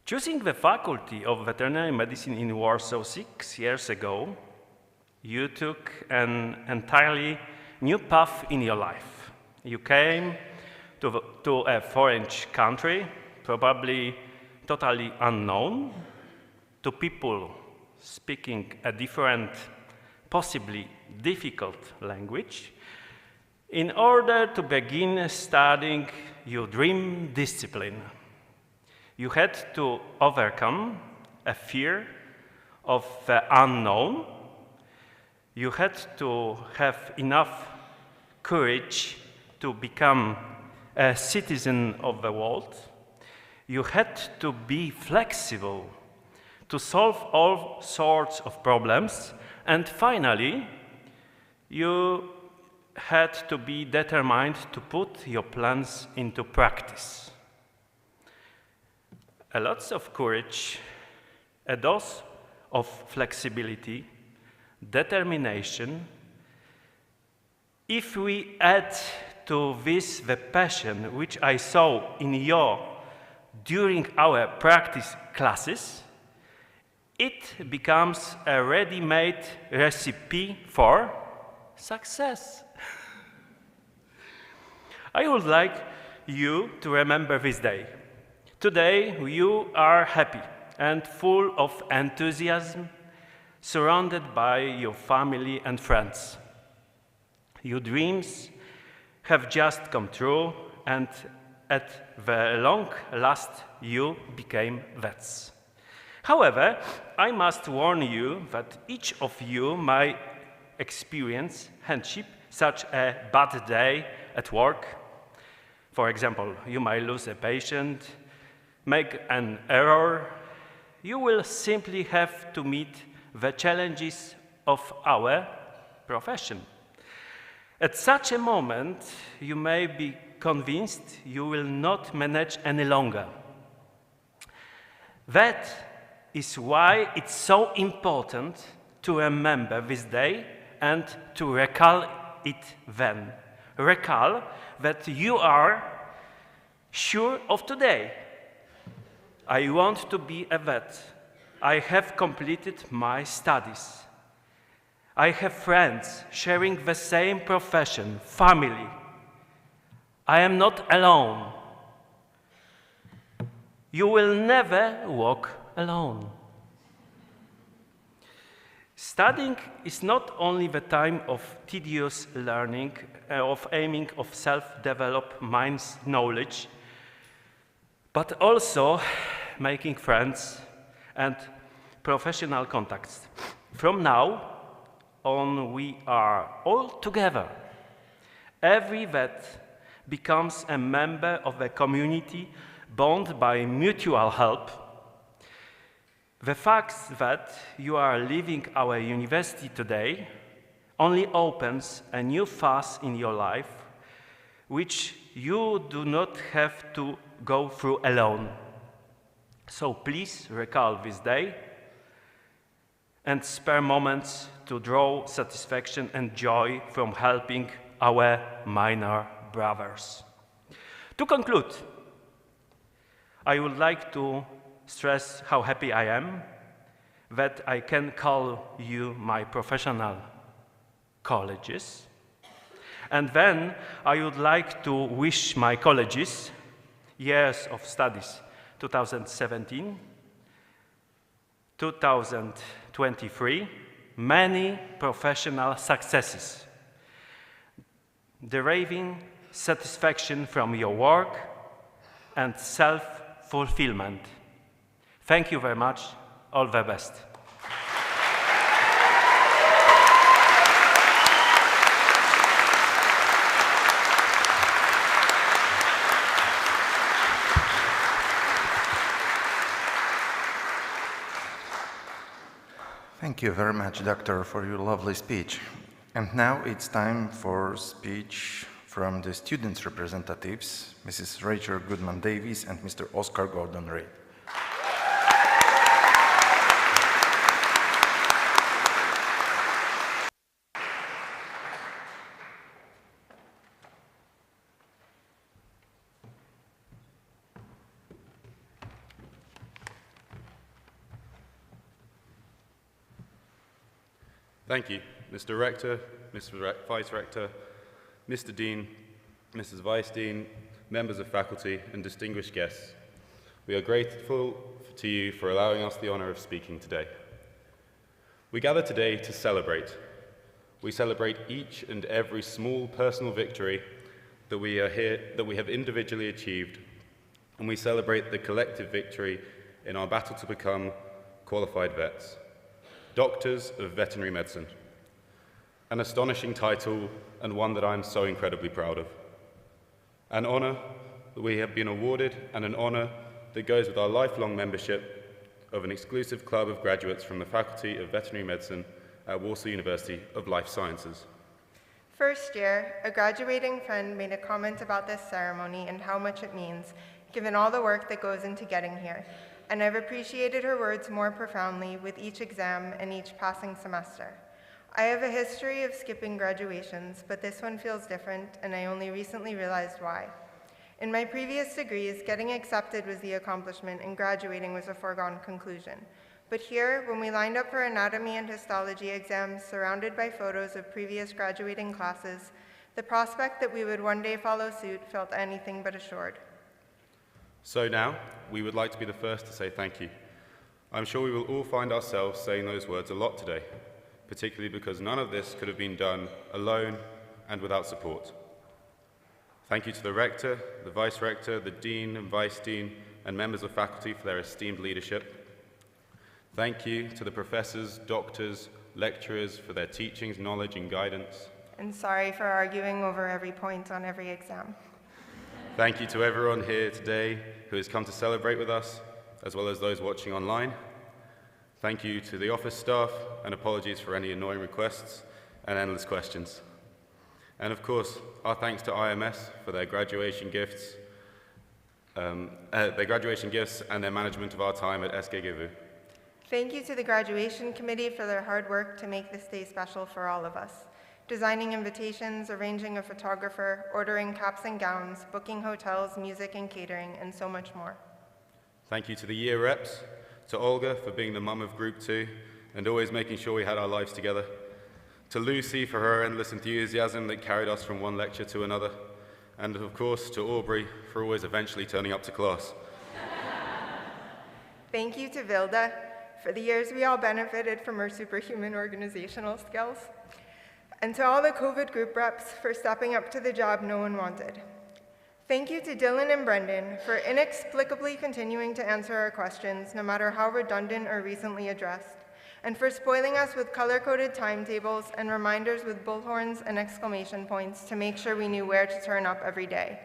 Choosing the faculty of veterinary medicine in Warsaw 6 years ago, you took an entirely new path in your life. You came to a foreign country, probably totally unknown, to people speaking a different, possibly difficult language, in order to begin studying your dream discipline. You had to overcome a fear of the unknown. You had to have enough courage to become a citizen of the world. You had to be flexible to solve all sorts of problems. And finally, you had to be determined to put your plans into practice. A lot of courage, a dose of flexibility, determination. If we add to this the passion which I saw in you during our practice classes, it becomes a ready-made recipe for success. I would like you to remember this day. Today, you are happy and full of enthusiasm, surrounded by your family and friends. Your dreams have just come true, and at the long last, you became vets. However, I must warn you that each of you might experience hardship, such a bad day at work. For example, you might lose a patient, make an error. You will simply have to meet the challenges of our profession. At such a moment, you may be convinced you will not manage any longer. That is why it's so important to remember this day and to recall it then. Recall that you are sure of today. I want to be a vet. I have completed my studies. I have friends sharing the same profession, family. I am not alone. You will never walk alone. Studying is not only the time of tedious learning, of aiming of self-developed mind's knowledge, but also making friends and professional contacts. From now on, we are all together. Every vet becomes a member of a community bound by mutual help. The fact that you are leaving our university today only opens a new phase in your life, which you do not have to go through alone. So please recall this day and spare moments to draw satisfaction and joy from helping our minor brothers. To conclude, I would like to stress how happy I am that I can call you my professional colleagues. And then I would like to wish my colleagues years of studies 2017, 2023, many professional successes, deriving satisfaction from your work and self-fulfillment. Thank you very much. All the best. Thank you very much, Doctor, for your lovely speech. And now it's time for speech from the students' representatives, Mrs. Rachel Goodman-Davies and Mr. Oscar Gordon-Reed. Thank you, Mr. Rector, Mr. Vice Rector, Mr. Dean, Mrs. Vice Dean, members of faculty, and distinguished guests. We are grateful to you for allowing us the honor of speaking today. We gather today to celebrate. We celebrate each and every small personal victory that we have individually achieved, and we celebrate the collective victory in our battle to become qualified vets, doctors of veterinary medicine. An astonishing title, and one that I'm so incredibly proud of. An honor that we have been awarded, and an honor that goes with our lifelong membership of an exclusive club of graduates from the Faculty of Veterinary Medicine at Warsaw University of Life Sciences. First year, a graduating friend made a comment about this ceremony and how much it means, given all the work that goes into getting here, and I've appreciated her words more profoundly with each exam and each passing semester. I have a history of skipping graduations, but this one feels different, and I only recently realized why. In my previous degrees, getting accepted was the accomplishment and graduating was a foregone conclusion. But here, when we lined up for anatomy and histology exams surrounded by photos of previous graduating classes, the prospect that we would one day follow suit felt anything but assured. So now, we would like to be the first to say thank you. I'm sure we will all find ourselves saying those words a lot today, particularly because none of this could have been done alone and without support. Thank you to the Rector, the Vice Rector, the Dean and Vice Dean, and members of faculty for their esteemed leadership. Thank you to the professors, doctors, lecturers for their teachings, knowledge, and guidance. And sorry for arguing over every point on every exam. Thank you to everyone here today who has come to celebrate with us, as well as those watching online. Thank you to the office staff, and apologies for any annoying requests and endless questions. And of course, our thanks to IMS for their graduation gifts, and their management of our time at SGGW. Thank you to the graduation committee for their hard work to make this day special for all of us. Designing invitations, arranging a photographer, ordering caps and gowns, booking hotels, music and catering, and so much more. Thank you to the year reps, to Olga for being the mum of Group 2 and always making sure we had our lives together, to Lucy for her endless enthusiasm that carried us from one lecture to another, and of course to Aubrey for always eventually turning up to class. Thank you to Vilda. For the years we all benefited from her superhuman organizational skills. And to all the COVID group reps for stepping up to the job no one wanted. Thank you to Dylan and Brendan for inexplicably continuing to answer our questions, no matter how redundant or recently addressed, and for spoiling us with color-coded timetables and reminders with bullhorns and exclamation points to make sure we knew where to turn up every day.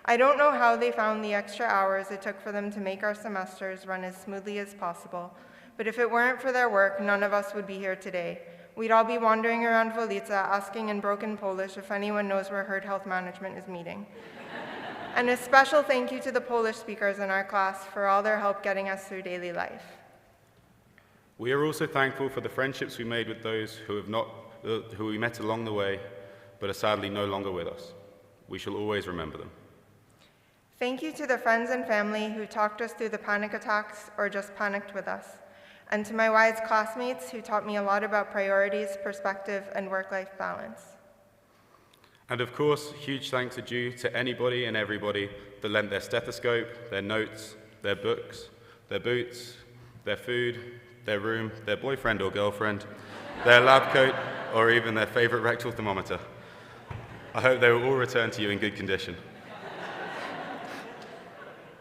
I don't know how they found the extra hours it took for them to make our semesters run as smoothly as possible, but if it weren't for their work, none of us would be here today. We'd all be wandering around Wolice asking in broken Polish if anyone knows where Herd Health Management is meeting. And a special thank you to the Polish speakers in our class for all their help getting us through daily life. We are also thankful for the friendships we made with those who we met along the way, but are sadly no longer with us. We shall always remember them. Thank you to the friends and family who talked us through the panic attacks or just panicked with us. And to my wise classmates who taught me a lot about priorities, perspective, and work-life balance. And of course, huge thanks are due to anybody and everybody that lent their stethoscope, their notes, their books, their boots, their food, their room, their boyfriend or girlfriend, their lab coat, or even their favorite rectal thermometer. I hope they will all return to you in good condition.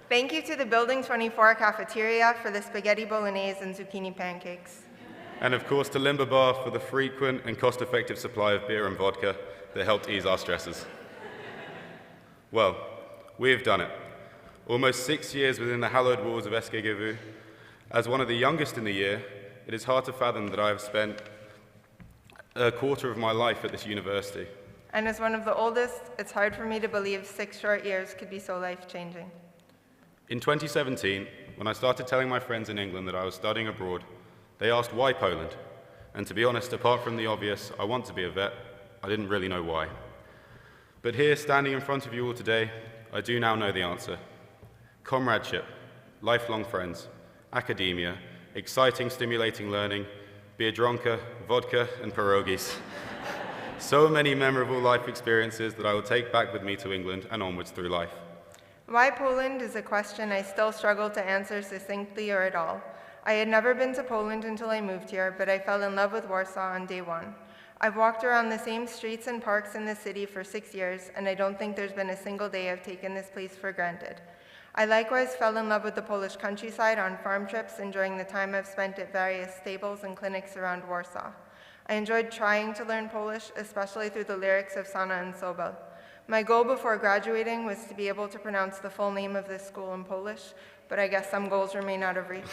Thank you to the Building 24 cafeteria for the spaghetti bolognese and zucchini pancakes. And of course to Limber Bar for the frequent and cost-effective supply of beer and vodka that helped ease our stresses. Well, we have done it. Almost 6 years within the hallowed walls of SGGW. As one of the youngest in the year, it is hard to fathom that I have spent a quarter of my life at this university. And as one of the oldest, it's hard for me to believe 6 short years could be so life-changing. In 2017, when I started telling my friends in England that I was studying abroad, they asked why Poland. And to be honest, apart from the obvious, I want to be a vet, I didn't really know why. But here, standing in front of you all today, I do now know the answer. Comradeship, lifelong friends, academia, exciting, stimulating learning, Biedronka, vodka, and pierogies. So many memorable life experiences that I will take back with me to England and onwards through life. Why Poland is a question I still struggle to answer succinctly or at all. I had never been to Poland until I moved here, but I fell in love with Warsaw on day one. I've walked around the same streets and parks in the city for 6 years, and I don't think there's been a single day I've taken this place for granted. I likewise fell in love with the Polish countryside on farm trips and during the time I've spent at various stables and clinics around Warsaw. I enjoyed trying to learn Polish, especially through the lyrics of Sana and Sobel. My goal before graduating was to be able to pronounce the full name of this school in Polish, but I guess some goals remain out of reach.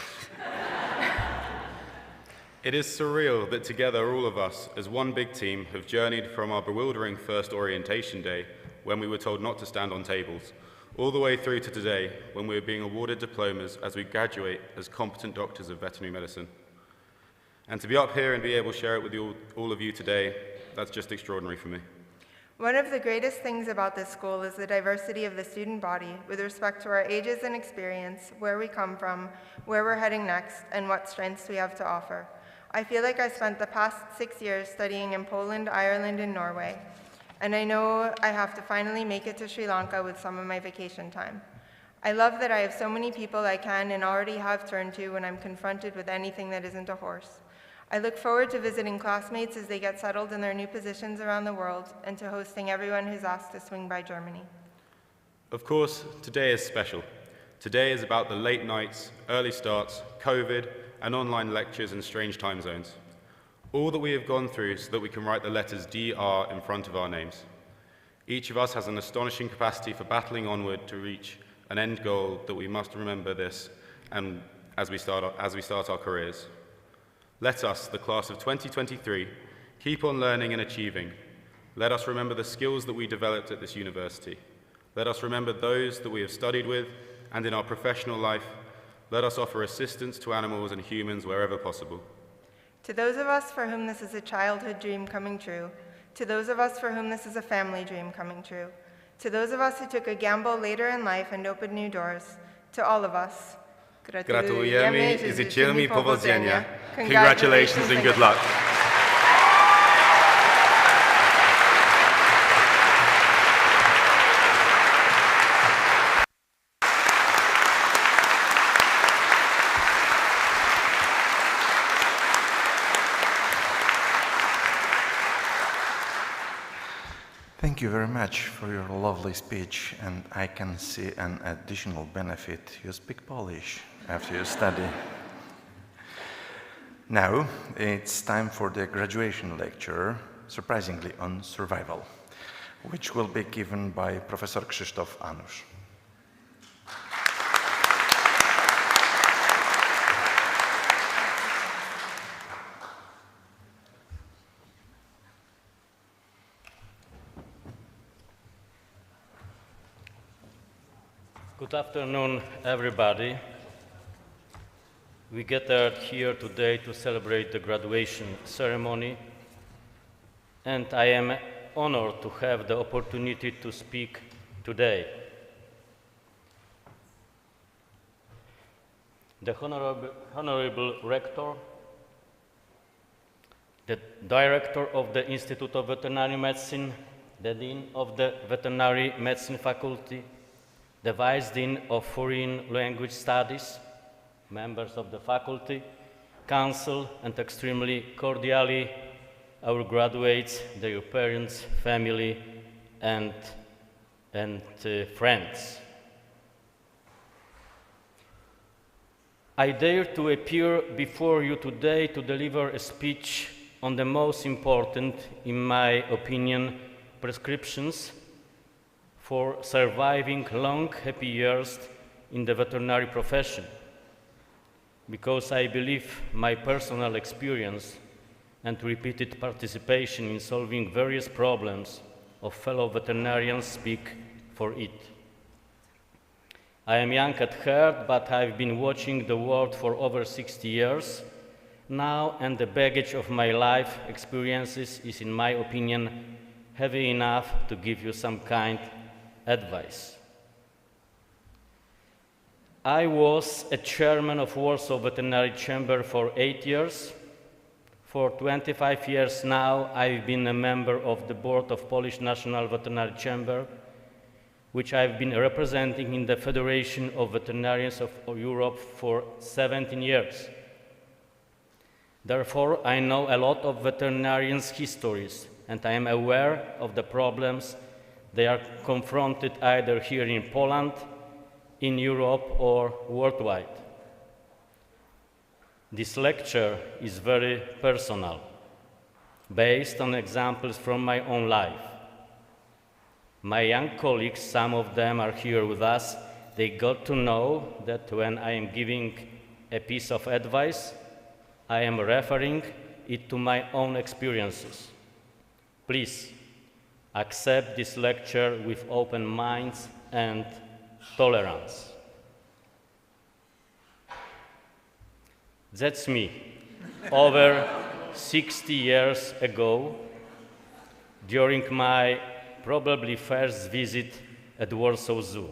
It is surreal that together all of us, as one big team, have journeyed from our bewildering first orientation day, when we were told not to stand on tables, all the way through to today, when we are being awarded diplomas as we graduate as competent doctors of veterinary medicine. And to be up here and be able to share it with all of you today, that's just extraordinary for me. One of the greatest things about this school is the diversity of the student body with respect to our ages and experience, where we come from, where we're heading next, and what strengths we have to offer. I feel like I spent the past 6 years studying in Poland, Ireland, and Norway, and I know I have to finally make it to Sri Lanka with some of my vacation time. I love that I have so many people I can and already have turned to when I'm confronted with anything that isn't a horse. I look forward to visiting classmates as they get settled in their new positions around the world and to hosting everyone who's asked to swing by Germany. Of course, today is special. Today is about the late nights, early starts, COVID, and online lectures in strange time zones. All that we have gone through so that we can write the letters DR in front of our names. Each of us has an astonishing capacity for battling onward to reach an end goal that we must remember this and as we start our careers. Let us, the class of 2023, keep on learning and achieving. Let us remember the skills that we developed at this university. Let us remember those that we have studied with, and in our professional life, let us offer assistance to animals and humans wherever possible. To those of us for whom this is a childhood dream coming true, to those of us for whom this is a family dream coming true, to those of us who took a gamble later in life and opened new doors, to all of us, gratulujemy i życzymy powodzenia. Congratulations and good luck. Thank you very much for your lovely speech, and I can see an additional benefit. You speak Polish after you study. Now, it's time for the graduation lecture, surprisingly on survival, which will be given by Professor Krzysztof Anusz. Good afternoon, everybody. We gathered here today to celebrate the graduation ceremony, and I am honored to have the opportunity to speak today. The Honorable Rector, the Director of the Institute of Veterinary Medicine, the Dean of the Veterinary Medicine Faculty, the Vice Dean of Foreign Language Studies, members of the faculty, council, and extremely cordially our graduates, their parents, family, and friends. I dare to appear before you today to deliver a speech on the most important, in my opinion, prescriptions for surviving long, happy years in the veterinary profession, because I believe my personal experience and repeated participation in solving various problems of fellow veterinarians speak for it. I am young at heart, but I've been watching the world for over 60 years now, and the baggage of my life experiences is, in my opinion, heavy enough to give you some kind advice. I was a chairman of Warsaw Veterinary Chamber for 8 years. For 25 years now, I've been a member of the board of Polish National Veterinary Chamber, which I've been representing in the Federation of Veterinarians of Europe for 17 years. Therefore, I know a lot of veterinarians' histories, and I am aware of the problems they are confronted either here in Poland, in Europe, or worldwide. This lecture is very personal, based on examples from my own life. My young colleagues, some of them are here with us, they got to know that when I am giving a piece of advice, I am referring it to my own experiences. Please accept this lecture with open minds and tolerance. That's me. Over 60 years ago, during my probably first visit at Warsaw Zoo.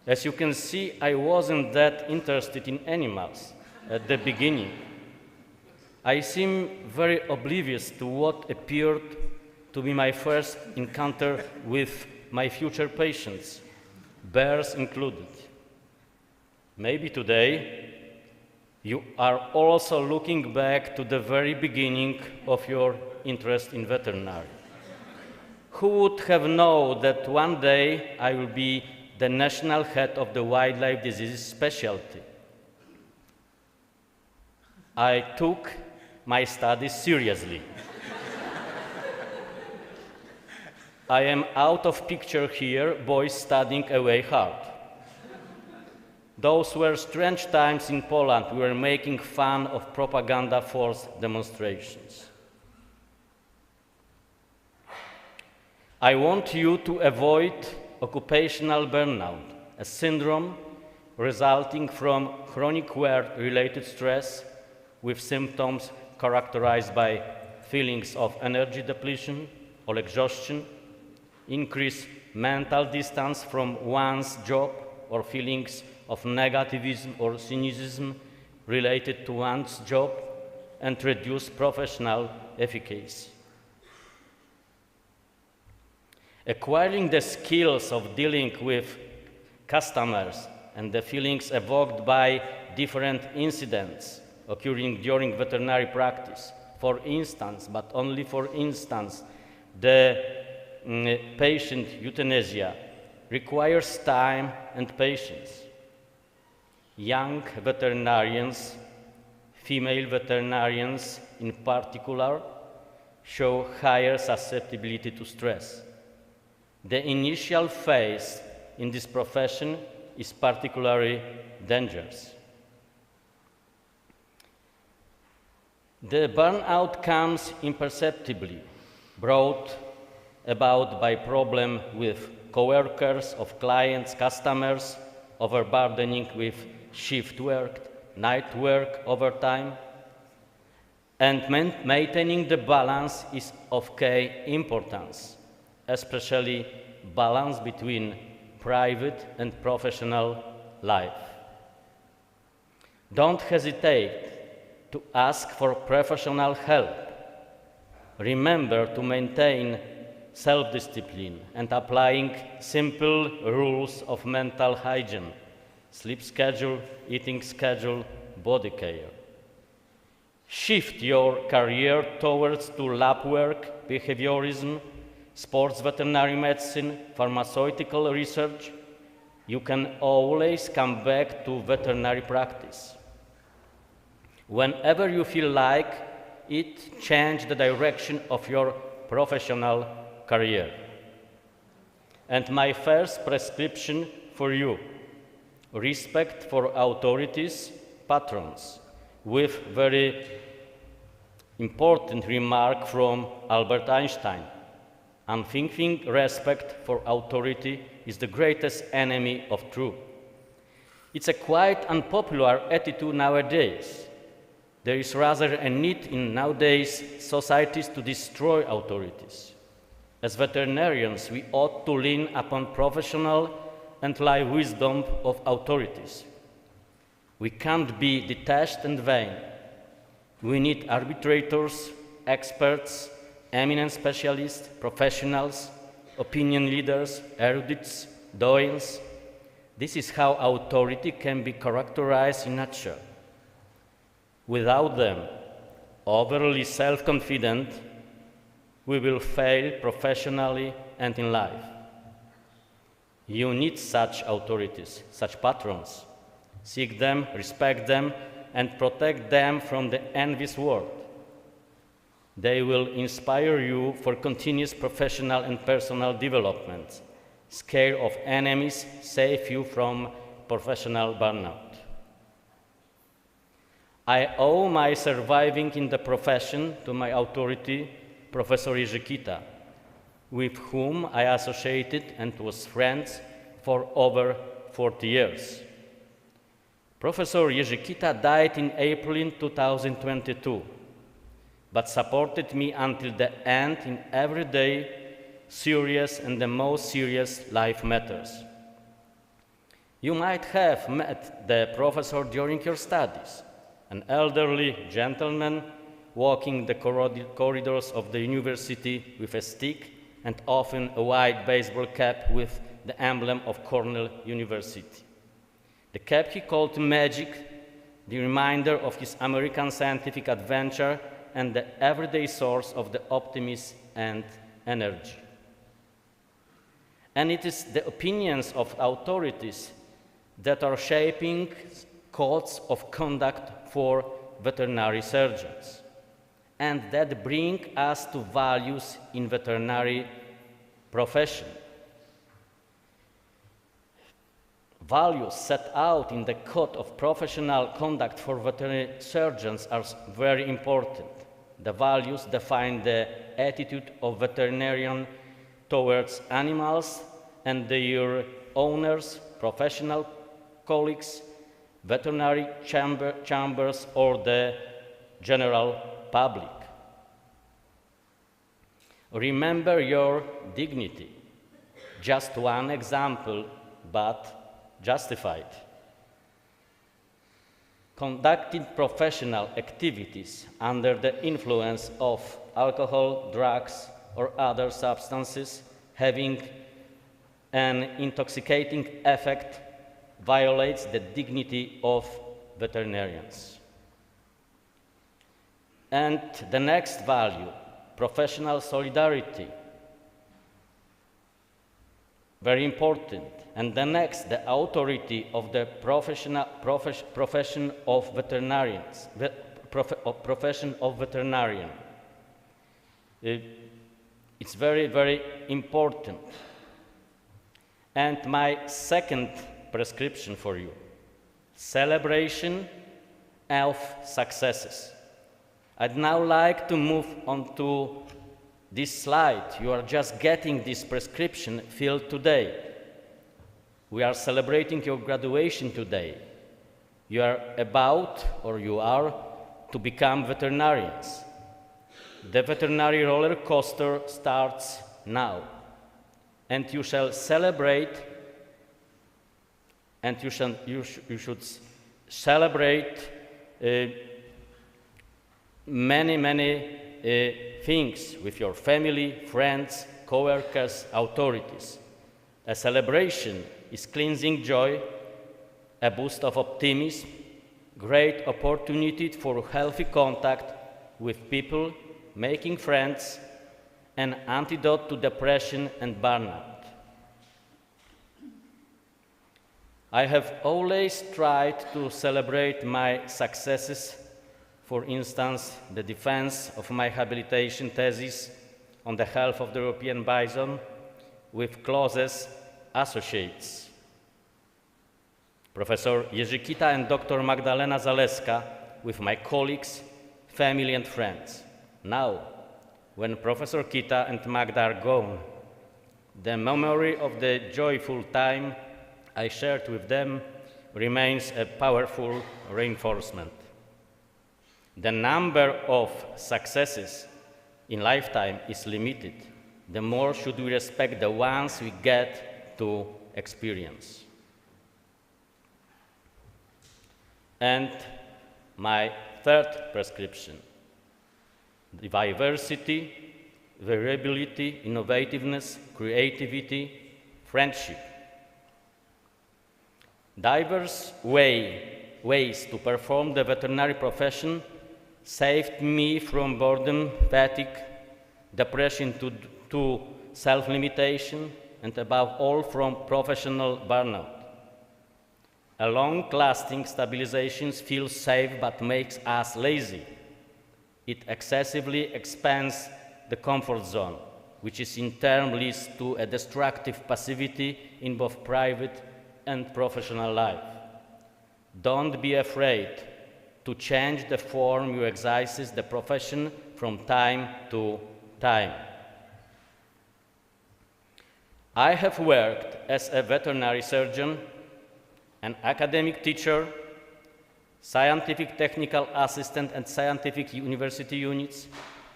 As you can see, I wasn't that interested in animals at the beginning. I seem very oblivious to what appeared to be my first encounter with my future patients, bears included. Maybe today, you are also looking back to the very beginning of your interest in veterinary. Who would have known that one day I will be the national head of the wildlife diseases specialty? I took my studies seriously. I am out of picture here, boys studying away hard. Those were strange times in Poland. We were making fun of propaganda force demonstrations. I want you to avoid occupational burnout, a syndrome resulting from chronic work-related stress with symptoms characterized by feelings of energy depletion or exhaustion, increased mental distance from one's job, or feelings of negativism or cynicism related to one's job, and reduced professional efficacy. Acquiring the skills of dealing with customers and the feelings evoked by different incidents occurring during veterinary practice, for instance, but only for instance, the patient euthanasia, requires time and patience. Young veterinarians, female veterinarians in particular, show higher susceptibility to stress. The initial phase in this profession is particularly dangerous. The burnout comes imperceptibly, brought about by problem with coworkers, of clients, customers, overburdening with shift work, night work, overtime, and maintaining the balance is of key importance, especially balance between private and professional life. Don't hesitate to ask for professional help. Remember to maintain self-discipline and applying simple rules of mental hygiene, sleep schedule, eating schedule, body care. Shift your career towards lab work, behaviorism, sports veterinary medicine, pharmaceutical research. You can always come back to veterinary practice. Whenever you feel like it, change the direction of your professional career. And my first prescription for you, respect for authorities, patrons, with very important remark from Albert Einstein. Unthinking respect for authority is the greatest enemy of truth. It's a quite unpopular attitude nowadays. There is rather a need in nowadays societies to destroy authorities. As veterinarians, we ought to lean upon professional and life wisdom of authorities. We can't be detached and vain. We need arbitrators, experts, eminent specialists, professionals, opinion leaders, erudites, doyens. This is how authority can be characterized in a nutshell. Without them, overly self-confident, we will fail professionally and in life. You need such authorities, such patrons. Seek them, respect them, and protect them from the envious world. They will inspire you for continuous professional and personal development. Scare of enemies save you from professional burnout. I owe my surviving in the profession to my authority, Professor Jerzy Kita, with whom I associated and was friends for over 40 years. Professor Jerzy Kita died in April 2022, but supported me until the end in everyday, serious and the most serious life matters. You might have met the professor during your studies, an elderly gentleman walking the corridors of the university with a stick and often a white baseball cap with the emblem of Cornell University. The cap he called magic, the reminder of his American scientific adventure and the everyday source of the optimism and energy. And it is the opinions of authorities that are shaping codes of conduct for veterinary surgeons, and that bring us to values in veterinary profession. Values set out in the Code of Professional Conduct for Veterinary Surgeons are very important. The values define the attitude of veterinarian towards animals and their owners, professional colleagues, veterinary chambers, or the general public. Remember your dignity. Just one example, but justified. Conducting professional activities under the influence of alcohol, drugs, or other substances having an intoxicating effect violates the dignity of veterinarians. And the next value, professional solidarity. Very important. And the next, the authority of the profession of veterinarians. Profession of veterinarian. It's very, very important. And my second prescription for you, celebration of successes. I'd now like to move on to this slide. You are just getting this prescription filled today. We are celebrating your graduation today. You are about, or you are, to become veterinarians. The veterinary roller coaster starts now, and you shall celebrate, and you should celebrate many things with your family, friends, co-workers, authorities. A celebration is cleansing joy, a boost of optimism, great opportunity for healthy contact with people, making friends, an antidote to depression and burnout. I have always tried to celebrate my successes. For instance, the defense of my habilitation thesis on the health of the European bison with closest associates, Professor Jerzy Kita and Dr. Magdalena Zaleska, with my colleagues, family and friends. Now, when Professor Kita and Magda are gone, the memory of the joyful time I shared with them remains a powerful reinforcement. The number of successes in lifetime is limited. The more should we respect the ones we get to experience. And my third prescription: diversity, variability, innovativeness, creativity, friendship. Diverse ways to perform the veterinary profession saved me from boredom, fatigue, depression to self-limitation, and above all from professional burnout. A long-lasting stabilization feels safe but makes us lazy. It excessively expands the comfort zone, which is in turn leads to a destructive passivity in both private and professional life. Don't be afraid to change the form you exercise the profession from time to time. I have worked as a veterinary surgeon, an academic teacher, scientific technical assistant at scientific university units,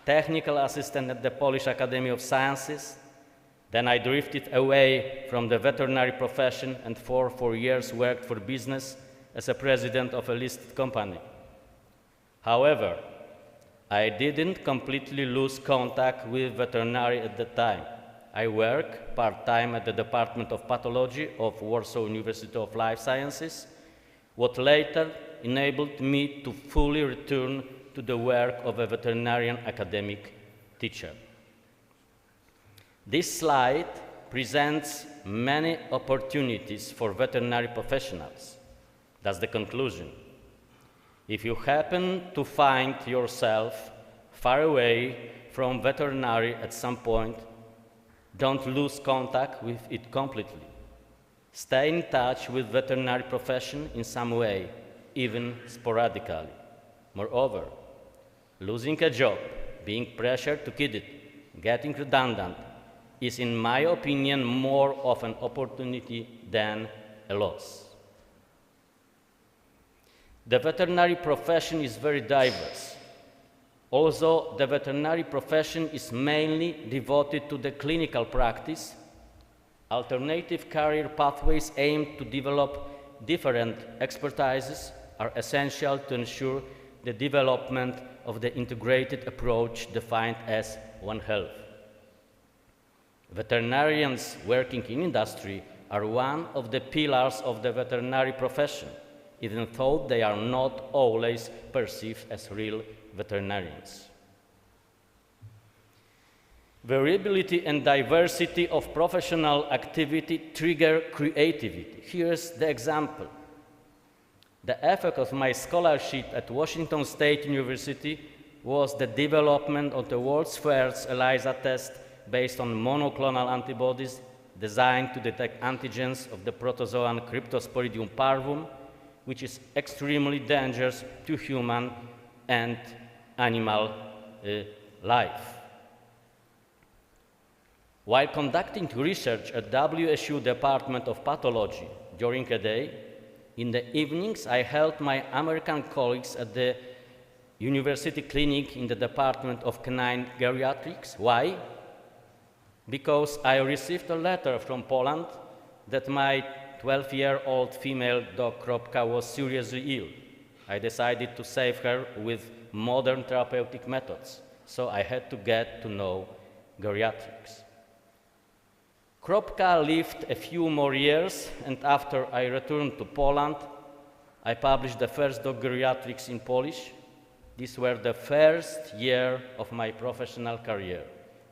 technical assistant at the Polish Academy of Sciences. Then I drifted away from the veterinary profession and for 4 years worked for business as a president of a listed company. However, I didn't completely lose contact with veterinary at the time. I work part-time at the Department of Pathology of Warsaw University of Life Sciences, what later enabled me to fully return to the work of a veterinarian academic teacher. This slide presents many opportunities for veterinary professionals. That's the conclusion. If you happen to find yourself far away from veterinary at some point, don't lose contact with it completely. Stay in touch with veterinary profession in some way, even sporadically. Moreover, losing a job, being pressured to quit it, getting redundant, is in my opinion more of an opportunity than a loss. The veterinary profession is very diverse. Although the veterinary profession is mainly devoted to the clinical practice, alternative career pathways aimed to develop different expertises are essential to ensure the development of the integrated approach defined as One Health. Veterinarians working in industry are one of the pillars of the veterinary profession, even though they are not always perceived as real veterinarians. Variability and diversity of professional activity trigger creativity. Here's the example. The effect of my scholarship at Washington State University was the development of the world's first ELISA test based on monoclonal antibodies designed to detect antigens of the protozoan Cryptosporidium parvum, which is extremely dangerous to human and animal life. While conducting research at WSU Department of Pathology during a day, in the evenings I helped my American colleagues at the University Clinic in the Department of Canine Geriatrics. Why? Because I received a letter from Poland that my 12-year-old female dog Kropka was seriously ill. I decided to save her with modern therapeutic methods, so I had to get to know geriatrics. Kropka lived a few more years, and after I returned to Poland, I published the first dog geriatrics in Polish. These were the first year of my professional career,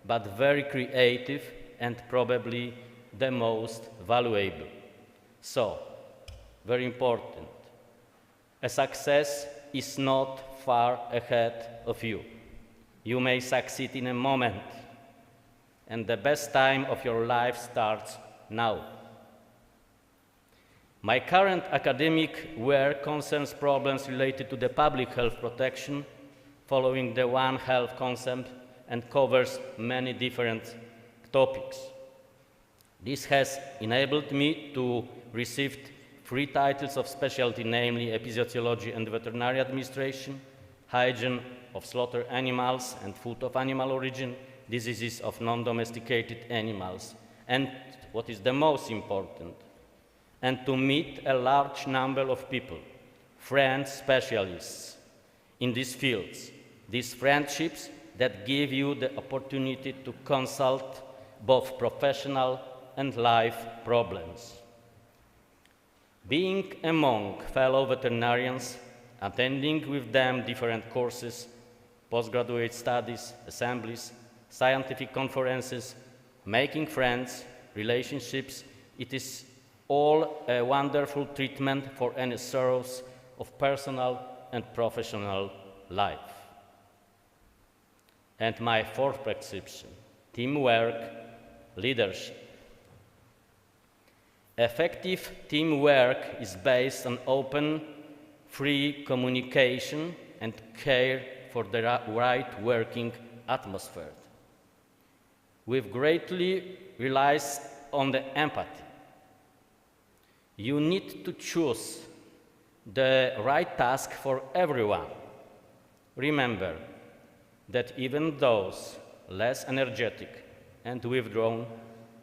but very creative and probably the most valuable. So, very important, a success is not far ahead of you. You may succeed in a moment, and the best time of your life starts now. My current academic work concerns problems related to the public health protection following the One Health concept and covers many different topics. This has enabled me to receive 3 titles of specialty, namely epizootiology and veterinary administration, hygiene of slaughter animals and food of animal origin, diseases of non-domesticated animals, and what is the most important, and to meet a large number of people, friends, specialists, in these fields, these friendships that give you the opportunity to consult both professional and life problems. Being among fellow veterinarians, attending with them different courses, postgraduate studies, assemblies, scientific conferences, making friends, relationships, it is all a wonderful treatment for any sorrows of personal and professional life. And my fourth prescription, teamwork, leadership. Effective teamwork is based on open, free communication and care for the right working atmosphere. We've greatly relied on the empathy. You need to choose the right task for everyone. Remember that even those less energetic and withdrawn,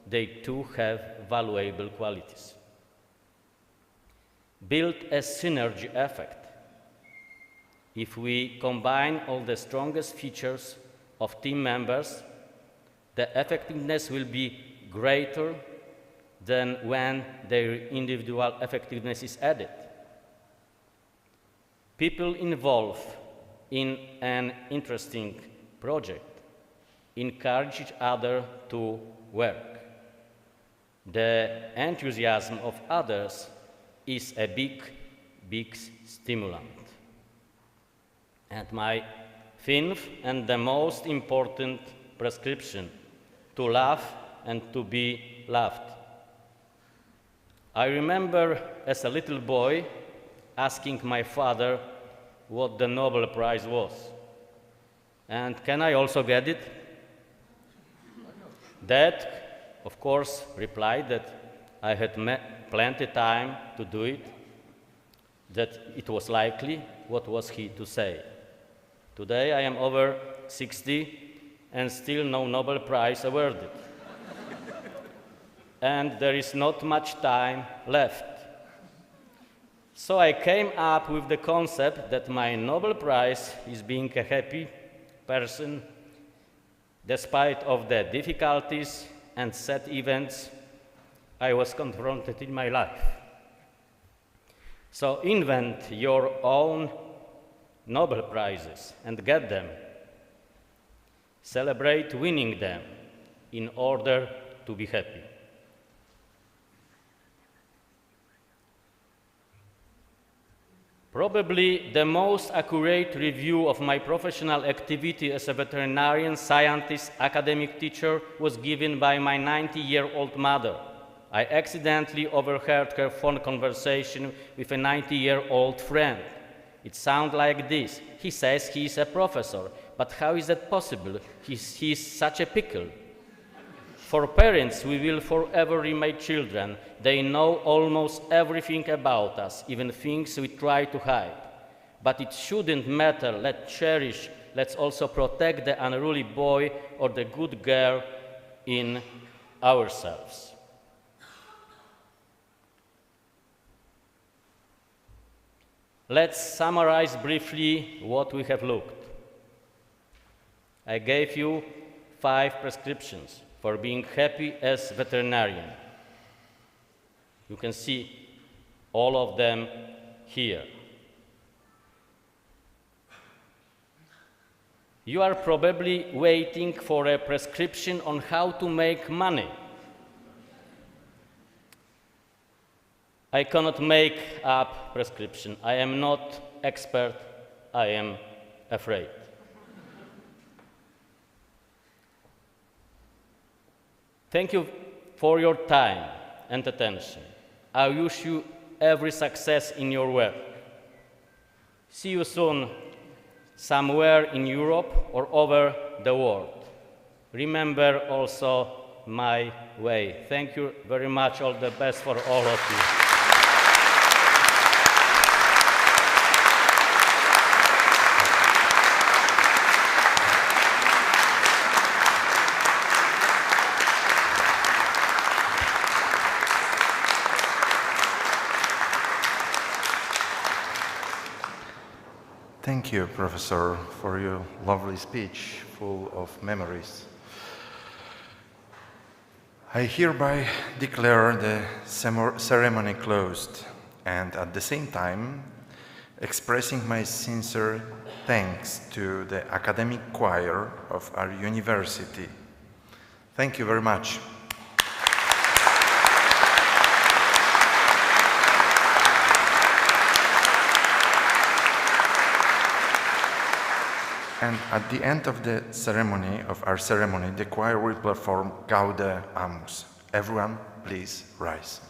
they too have valuable qualities. Build a synergy effect. If we combine all the strongest features of team members, the effectiveness will be greater than when their individual effectiveness is added. People involved in an interesting project encourage each other to work. The enthusiasm of others is a big stimulant. And my fifth and the most important prescription, to laugh and to be laughed. I remember as a little boy asking my father what the Nobel Prize was. And can I also get it? Dad, of course, replied that I had plenty time to do it, that it was likely. What was he to say? Today I am over 60 and still no Nobel Prize awarded. And there is not much time left. So I came up with the concept that my Nobel Prize is being a happy person despite of the difficulties and sad events I was confronted in my life. So invent your own Nobel Prizes and get them. Celebrate winning them in order to be happy. Probably the most accurate review of my professional activity as a veterinarian, scientist, academic teacher was given by my 90-year-old mother. I accidentally overheard her phone conversation with a 90-year-old friend. It sounded like this. He says he is a professor, but how is that possible? He is such a pickle. For parents, we will forever remain children. They know almost everything about us, even things we try to hide. But it shouldn't matter. Let's cherish, let's also protect the unruly boy or the good girl in ourselves. Let's summarize briefly what we have looked. I gave you 5 prescriptions for being happy as veterinarian. You can see all of them here. You are probably waiting for a prescription on how to make money. I cannot make up prescription. I am not expert. I am afraid. Thank you for your time and attention. I wish you every success in your work. See you soon somewhere in Europe or over the world. Remember also my way. Thank you very much. All the best for all of you. Thank you, Professor, for your lovely speech, full of memories. I hereby declare the ceremony closed, and at the same time, expressing my sincere thanks to the academic choir of our university. Thank you very much. And at the end of the ceremony, the choir will perform Gaude Amus. Everyone, please rise.